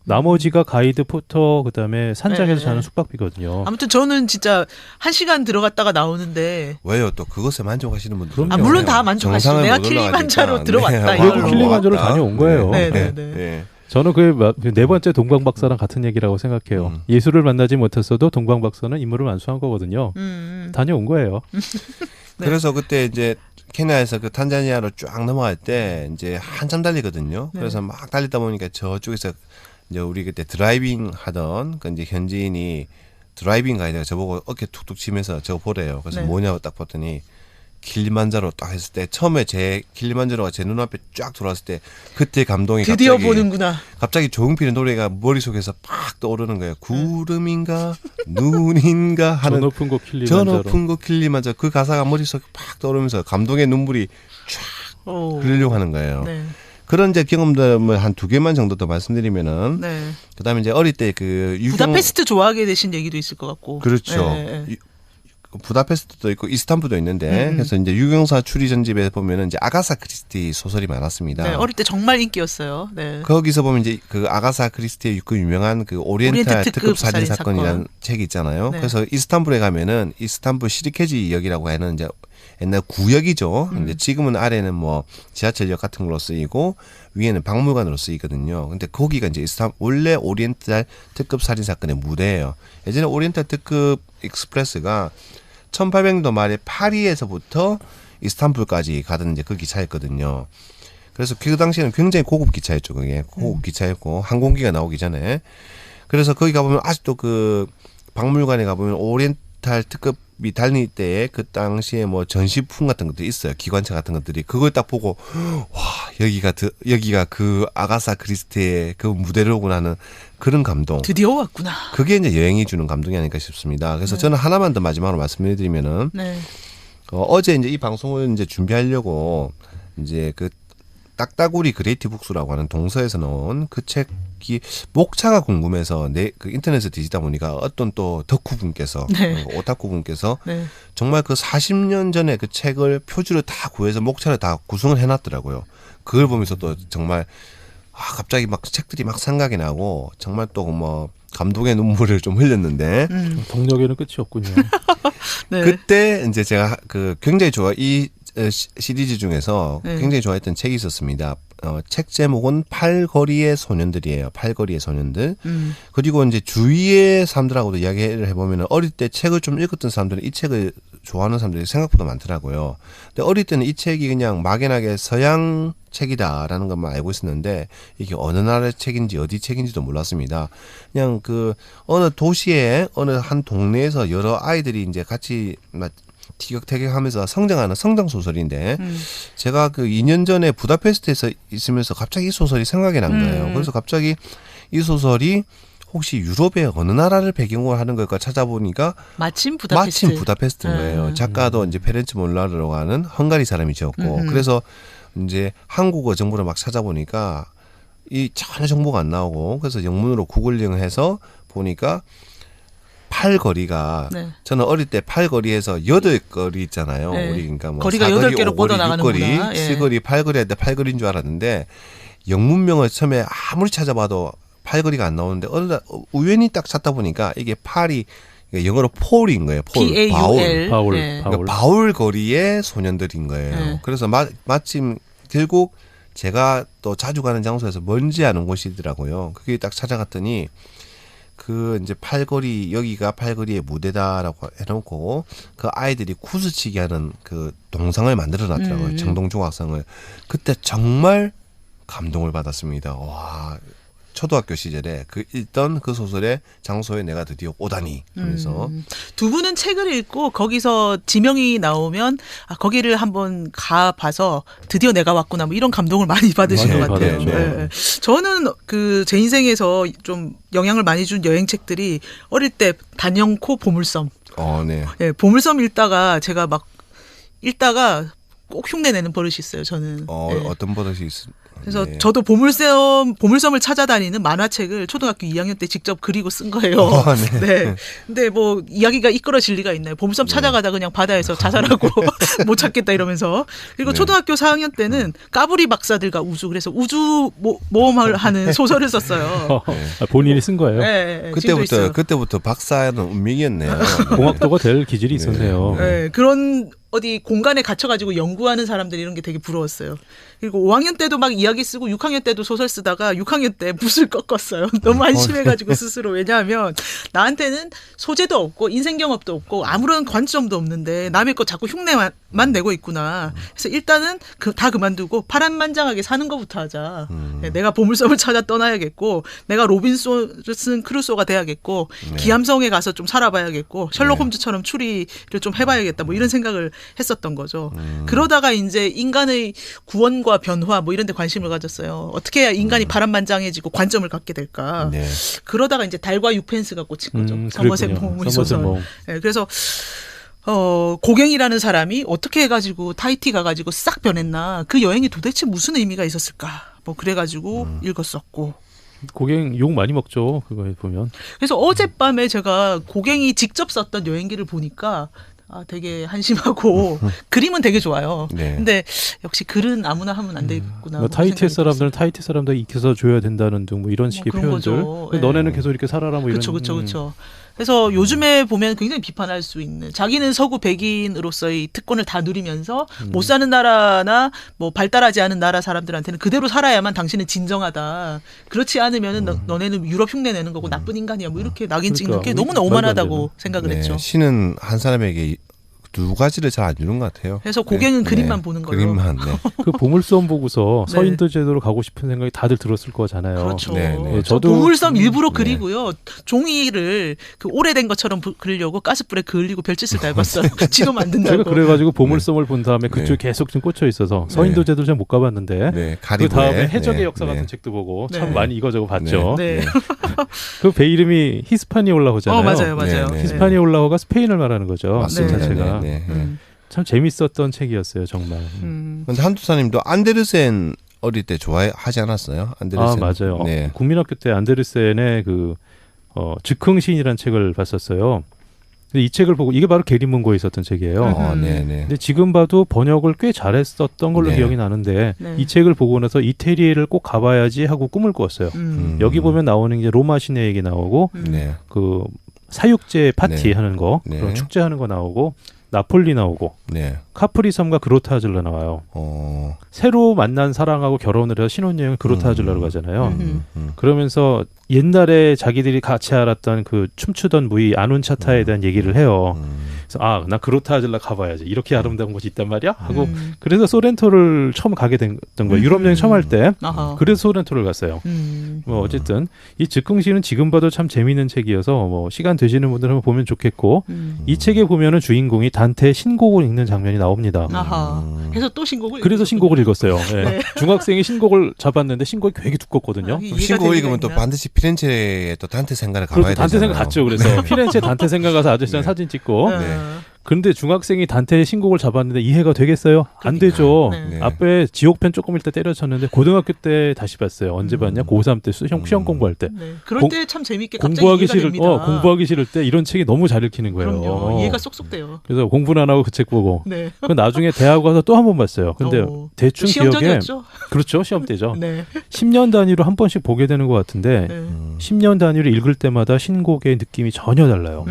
나머지가 가이드, 포터, 그다음에 산장에서 네. 자는 숙박비거든요. 아무튼 저는 진짜 1시간 들어갔다가 나오는데 왜요? 또 그것에 만족하시는 분들 그럼요. 아 물론 다 만족하시죠. 정상을 내가 못 킬리만자로 올라가니까. 들어갔다. 네. 그래도 이걸로. 킬리만자로 다녀온 거예요. 네, 네, 네. 네. 네. 저는 그 네 번째 동방박사랑 같은 얘기라고 생각해요. 예술을 만나지 못했어도 동방박사는 인물을 완수한 거거든요. 다녀온 거예요. 네. 그래서 그때 이제 케냐에서 그 탄자니아로 쫙 넘어갈 때 이제 한참 달리거든요. 네. 그래서 막 달리다 보니까 저쪽에서 이제 우리 그때 드라이빙 하던 그 이제 현지인이 드라이빙 가이드가 저보고 어깨 툭툭 치면서 저거 보래요. 그래서 네. 뭐냐고 딱 봤더니 킬리만자로 딱 했을 때 처음에 제 킬리만자로가 제 눈앞에 쫙 들어왔을 때 그때 감동이 드디어 보는구나. 갑자기 조용필의 노래가 머릿속에서 팍 떠오르는 거예요. 구름인가 눈인가 하는 저 높은 곳 킬리만자로. 저 높은 곳 킬리만자로 그 가사가 머릿속에 팍 떠오르면서 감동의 눈물이 쫙 흐르려고 하는 거예요. 네. 그런 이제 경험들을 한 2개만 정도 더 말씀드리면은 네. 그다음에 이제 어릴 때 그 부다페스트 좋아하게 되신 얘기도 있을 것 같고. 그렇죠. 네. 부다페스트도 있고 이스탄불도 있는데 그래서 이제 유경사 추리 전집에 보면은 이제 아가사 크리스티 소설이 많았습니다. 네, 어릴 때 정말 인기였어요. 네. 거기서 보면 이제 그 아가사 크리스티의 그 유명한 그 오리엔탈 특급 살인 사건이라는 책이 있잖아요. 네. 그래서 이스탄불에 가면은 이스탄불 시리케지 역이라고 하는 이제 옛날 구역이죠. 근데 지금은 아래는 뭐 지하철역 같은 걸로 쓰이고 위에는 박물관으로 쓰이거든요. 근데 거기가 이제 원래 오리엔탈 특급 살인 사건의 무대예요. 예전에 오리엔탈 특급 익스프레스가 1800년도 말에 파리에서부터 이스탄불까지 가던 이제 그 기차였거든요. 그래서 그 당시에는 굉장히 고급 기차였죠. 그게 고급 기차였고 항공기가 나오기 전에. 그래서 거기 가보면 아직도 그 박물관에 가보면 오리엔탈 특급이 달릴 때에 그 당시에 뭐 전시품 같은 것들이 있어요. 기관차 같은 것들이. 그걸 딱 보고 와 여기가 그 아가사 크리스티의 그 무대로구나 하는 그런 감동. 드디어 왔구나. 그게 이제 여행이 주는 감동이 아닐까 싶습니다. 그래서 저는 하나만 더 마지막으로 말씀드리면은 네. 어제 이제 이 방송을 이제 준비하려고 이제 그 딱따구리 그레이티 북스라고 하는 동서에서 나온 그 책이 목차가 궁금해서 그 인터넷에 뒤지다 보니까 어떤 또 덕후분께서 네. 오타쿠분께서 네. 정말 그 40년 전에 그 책을 표지를 다 구해서 목차를 다 구성을 해놨더라고요. 그걸 보면서 또 정말 갑자기 막 책들이 막 생각이 나고 정말 또 뭐 감동의 눈물을 좀 흘렸는데 동력에는 끝이 없군요. 네. 그때 이제 제가 그 굉장히 이 시리즈 중에서 네. 굉장히 좋아했던 책이 있었습니다. 책 제목은 팔거리의 소년들이에요. 팔거리의 소년들. 그리고 이제 주위의 사람들하고도 이야기를 해보면 어릴 때 책을 좀 읽었던 사람들은 이 책을 좋아하는 사람들이 생각보다 많더라고요. 근데 어릴 때는 이 책이 그냥 막연하게 서양 책이다라는 것만 알고 있었는데 이게 어느 나라의 책인지 어디 책인지도 몰랐습니다. 그냥 그 어느 도시에 어느 한 동네에서 여러 아이들이 이제 같이 티격태격하면서 성장하는 성장 소설인데 제가 그 2년 전에 부다페스트에서 있으면서 갑자기 이 소설이 생각이 난 거예요. 그래서 갑자기 이 소설이 혹시 유럽의 어느 나라를 배경으로 하는 걸까 찾아보니까 마침 부다페스트인 거예요. 작가도 이제 페렌츠 몰라르라고 하는 헝가리 사람이 지었고 그래서 이제 한국어 정보를 막 찾아보니까 이 전혀 정보가 안 나오고 그래서 영문으로 구글링해서 보니까 팔거리가 네. 저는 어릴 때 팔거리에서 8거리 있잖아요. 네. 우리 그러니까 뭐 거리가 4거리, 8개로 5거리, 뻗어나가는구나. 6거리, 예. 7거리, 8거리 할 때 8거리인 줄 알았는데 영문명을 처음에 아무리 찾아봐도 8거리가 안 나오는데 어느 날 우연히 딱 찾다 보니까 이게 팔이 영어로 폴인 거예요. 폴. PAUL. 바울. 네. 그러니까 바울 거리의 소년들인 거예요. 네. 그래서 마침 결국 제가 또 자주 가는 장소에서 먼지 않은 곳이더라고요. 그게 딱 찾아갔더니 그 이제 팔거리 여기가 팔거리의 무대다라고 해놓고 그 아이들이 쿠스치기 하는 그 동상을 만들어놨더라고요. 정동중학상을. 그때 정말 감동을 받았습니다. 와. 초등학교 시절에 그 읽던 그 소설의 장소에 내가 드디어 오다니 하면서 두 분은 책을 읽고 거기서 지명이 나오면 거기를 한번 가봐서 드디어 내가 왔구나 뭐 이런 감동을 많이 받으신 네, 것 같아요. 네, 네. 저는 그 제 인생에서 좀 영향을 많이 준 여행책들이 어릴 때 단영코 보물섬. 네. 네, 보물섬 읽다가 제가 막 읽다가 꼭 흉내 내는 버릇이 있어요. 저는. 네. 어떤 버릇이 있습니까? 그래서 네. 저도 보물섬을 찾아다니는 만화책을 초등학교 2학년 때 직접 그리고 쓴 거예요. 네. 네. 근데 뭐 이야기가 이끌어질 리가 있나요? 보물섬 찾아가다 그냥 바다에서 자살하고 못 찾겠다 이러면서. 그리고 네. 초등학교 4학년 때는 까부리 박사들과 우주 그래서 우주 모험을 하는 소설을 썼어요. 본인이 쓴 거예요. 네, 지금도 있어요. 그때부터 박사는 운명이었네요. 공학도가 될 기질이 있었네요. 네, 그런 어디 공간에 갇혀가지고 연구하는 사람들 이런 게 되게 부러웠어요. 그리고 5학년 때도 막 이야기 쓰고 6학년 때도 소설 쓰다가 6학년 때 붓을 꺾었어요. 너무 안심해가지고 스스로. 왜냐하면 나한테는 소재도 없고 인생 경험도 없고 아무런 관점도 없는데 남의 거 자꾸 흉내만 내고 있구나. 그래서 일단은 다 그만두고 파란만장하게 사는 것부터 하자. 네, 내가 보물섬을 찾아 떠나야겠고 내가 로빈슨 크루소가 돼야겠고 네. 기암성에 가서 좀 살아봐야겠고 셜록 홈즈처럼 추리를 좀 해봐야겠다. 뭐 이런 생각을 했었던 거죠. 그러다가 이제 인간의 구원과 변화 뭐 이런 데 관심을 가졌어요. 어떻게 해야 인간이 바람만장해지고 관점을 갖게 될까. 네. 그러다가 이제 달과 유펜스가 꽂힌 거죠. 서머셋 모음의 소설. 네, 그래서 고갱이라는 사람이 어떻게 해가지고 타히티 가가지고 싹 변했나. 그 여행이 도대체 무슨 의미가 있었을까. 뭐 그래가지고 읽었었고. 고갱 욕 많이 먹죠. 그거에 보면. 그래서 어젯밤에 제가 고갱이 직접 썼던 여행기를 보니까 되게 한심하고 그림은 되게 좋아요. 네. 근데 역시 글은 아무나 하면 안 되겠구나. 뭐 타히티 사람들은 타히티 사람들 익혀서 줘야 된다는 등 뭐 이런 식의 그런 표현들. 거죠. 너네는 계속 이렇게 살아라 뭐 이런. 그렇죠. 그래서 요즘에 보면 굉장히 비판할 수 있는 자기는 서구 백인으로서의 특권을 다 누리면서 못 사는 나라나 뭐 발달하지 않은 나라 사람들한테는 그대로 살아야만 당신은 진정하다. 그렇지 않으면은 너네는 유럽 흉내 내는 거고 나쁜 인간이야. 뭐 이렇게 낙인 찍는 게 너무나 오만하다고 생각을 네, 했죠. 신은 한 사람에게 두 가지를 잘 안 주는 것 같아요. 그래서 고갱은 그림만 보는 걸로. 그림만. 네. 그 보물섬 보고서 네. 서인도 제도로 가고 싶은 생각이 다들 들었을 거잖아요. 그렇죠. 네, 네. 저도 보물섬 일부러 네. 그리고요. 종이를 그 오래된 것처럼 그리려고 가스불에 그을리고 별짓을 달았어요. 지도 만든다고. 제가 그래가지고 보물섬을 본 다음에 그쪽에 계속 좀 꽂혀 있어서 서인도 제도 잘 못 가봤는데 네. 그 다음에 해적의 네. 역사 같은 네. 책도 보고 네. 참 많이 이거저거 봤죠. 네. 그 배 이름이 히스파니올라호잖아요. 맞아요. 네, 네. 히스파니올라호가 스페인을 말하는 거죠. 맞습니다. 자체가. 네, 네. 참 재밌었던 책이었어요, 정말. 근데 한두사님도 안데르센 어릴 때 좋아하지 않았어요? 안데르센. 맞아요. 네. 국민학교 때 안데르센의 그 즉흥시인이라는 책을 봤었어요. 근데 이 책을 보고 이게 바로 게리문고에 있었던 책이에요. 네, 네. 근데 지금 봐도 번역을 꽤 잘했었던 걸로 네. 기억이 나는데 네. 이 책을 보고 나서 이태리를 꼭 가봐야지 하고 꿈을 꾸었어요. 여기 보면 나오는 게 로마 시내 얘기 나오고 네. 그 사육제 파티 네. 하는 거, 네. 그런 축제하는 거 나오고 나폴리 나오고 네. 카프리 섬과 그로타아즐라 나와요. 새로 만난 사랑하고 결혼을 해서 신혼여행을 그로타아즐라로 가잖아요. 그러면서 옛날에 자기들이 같이 알았던 그 춤추던 무이 아눈차타에 대한 얘기를 해요. 그래서 나 그로타아즐라 가봐야지. 이렇게 아름다운 곳이 있단 말이야? 하고 그래서 소렌토를 처음 가게 됐던 거예요. 유럽 여행 처음 할 때. 그래서 소렌토를 갔어요. 뭐 어쨌든 이 즉흥시는 지금 봐도 참 재미있는 책이어서 뭐 시간 되시는 분들 한번 보면 좋겠고 이 책에 보면은 주인공이 단테의 신곡을 읽는 장면이 나옵니다. 그래서 또 신곡을 그래서 신곡을 읽었어요. 네. 네. 중학생이 신곡을 잡았는데 신곡이 되게 두껍거든요. 신곡 읽으면 또 반드시 피렌체에 또 단테 생가를 가봐야 되잖아요. 단테 생가 갔죠. 그래서 피렌체 단테 생가 가서 아저씨랑 사진 찍고. 그런데 중학생이 단테의 신곡을 잡았는데 이해가 되겠어요? 안 되죠. 네. 앞에 지옥편 조금 있다 때려쳤는데 고등학교 때 다시 봤어요. 언제 봤냐? 고3 때 시험 공부할 때. 네. 그럴 때 참 재밌게 갑자기 공부하기 이해가 싫을 됩니다. 공부하기 싫을 때 이런 책이 너무 잘 읽히는 거예요. 그럼요. 이해가 쏙쏙 돼요. 그래서 공부는 안 하고 그 책 보고. 네. 그 나중에 대학 와서 또 한 번 봤어요. 근데 대충 시험 기억에 전이었죠? 그렇죠. 시험 때죠. 네. 10년 단위로 한 번씩 보게 되는 것 같은데 10년 단위로 읽을 때마다 신곡의 느낌이 전혀 달라요.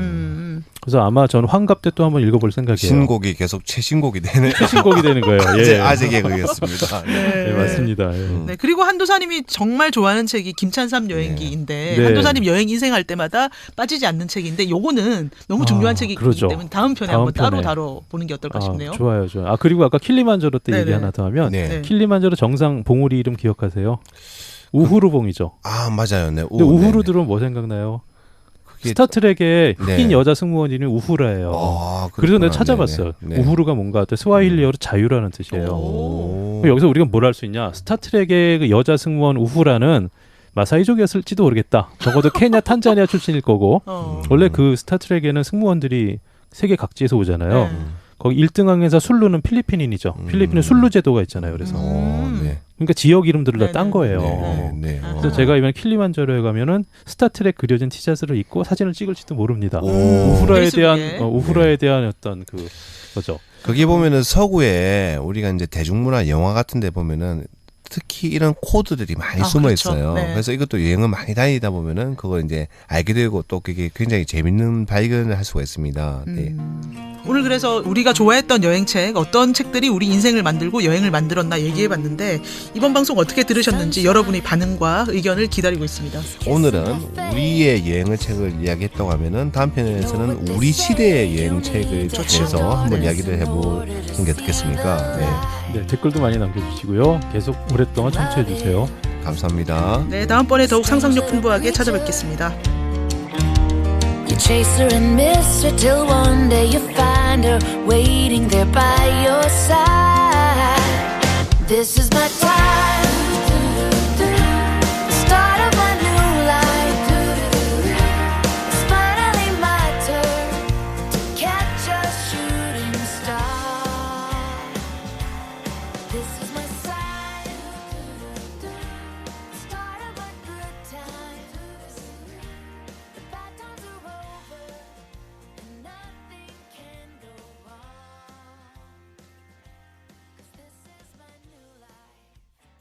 그래서 아마 저는 환갑 때 또 한번 읽어볼 생각이에요. 신곡이 계속 최신곡이 되는 신곡이 되는 거예요. 예. 아직에 그겠습니다. 네, 맞습니다. 예. 네, 그리고 한도사님이 정말 좋아하는 책이 김찬삼 여행기인데 네. 한도사님 여행 인생할 때마다 빠지지 않는 책인데 요거는 너무 중요한 책이기 그렇죠. 때문에 다음 편에 한번 따로 다뤄보는 게 어떨까 싶네요. 좋아요. 그리고 아까 킬리만자로 때 얘기 하나 더 하면 네. 킬리만자로 정상 봉우리 이름 기억하세요? 우후루봉이죠. 맞아요. 네. 근데 우후루 들으면 뭐 생각나요? 스타트rek의 흑인 여자 승무원 이름이 우후라예요. 그래서 내가 찾아봤어요. 우후루가 뭔가 스와힐리어로 자유라는 뜻이에요. 여기서 우리가 뭘 할 수 있냐? 스타트rek의 그 여자 승무원 우후라는 마사이족이었을지도 모르겠다. 적어도 케냐, 탄자니아 출신일 거고 원래 그 스타트rek에는 승무원들이 세계 각지에서 오잖아요. 거기 1등항에서 술루는 필리핀인이죠. 필리핀은 술루 제도가 있잖아요. 그래서 그러니까 지역 이름들을 다 딴 거예요. 그래서 제가 이번에 킬리만자로에 가면은 스타트렉 그려진 티셔츠를 입고 사진을 찍을지도 모릅니다. 우후라에 대한 어떤 그 거죠. 거기 보면은 서구에 우리가 이제 대중문화 영화 같은데 보면은 특히 이런 코드들이 많이 숨어 있어요. 그렇죠. 네. 그래서 이것도 여행을 많이 다니다 보면은 그걸 이제 알게 되고 또 그게 굉장히 재밌는 발견을 할 수가 있습니다. 네. 오늘 그래서 우리가 좋아했던 여행책, 어떤 책들이 우리 인생을 만들고 여행을 만들었나 얘기해봤는데 이번 방송 어떻게 들으셨는지 여러분의 반응과 의견을 기다리고 있습니다. 오늘은 우리의 여행을 책을 이야기했다고 하면은 다음 편에서는 우리 시대의 여행책을 대해서 한번 이야기를 해보는 게 어떻겠습니까? 네, 댓글도 많이 남겨주시고요. 계속 오랫동안 청취해주세요. 감사합니다. 네, 다음번에 더욱 상상력 풍부하게 찾아뵙겠습니다. You chase her and miss her till one day you find find her waiting there by your side. This is my time.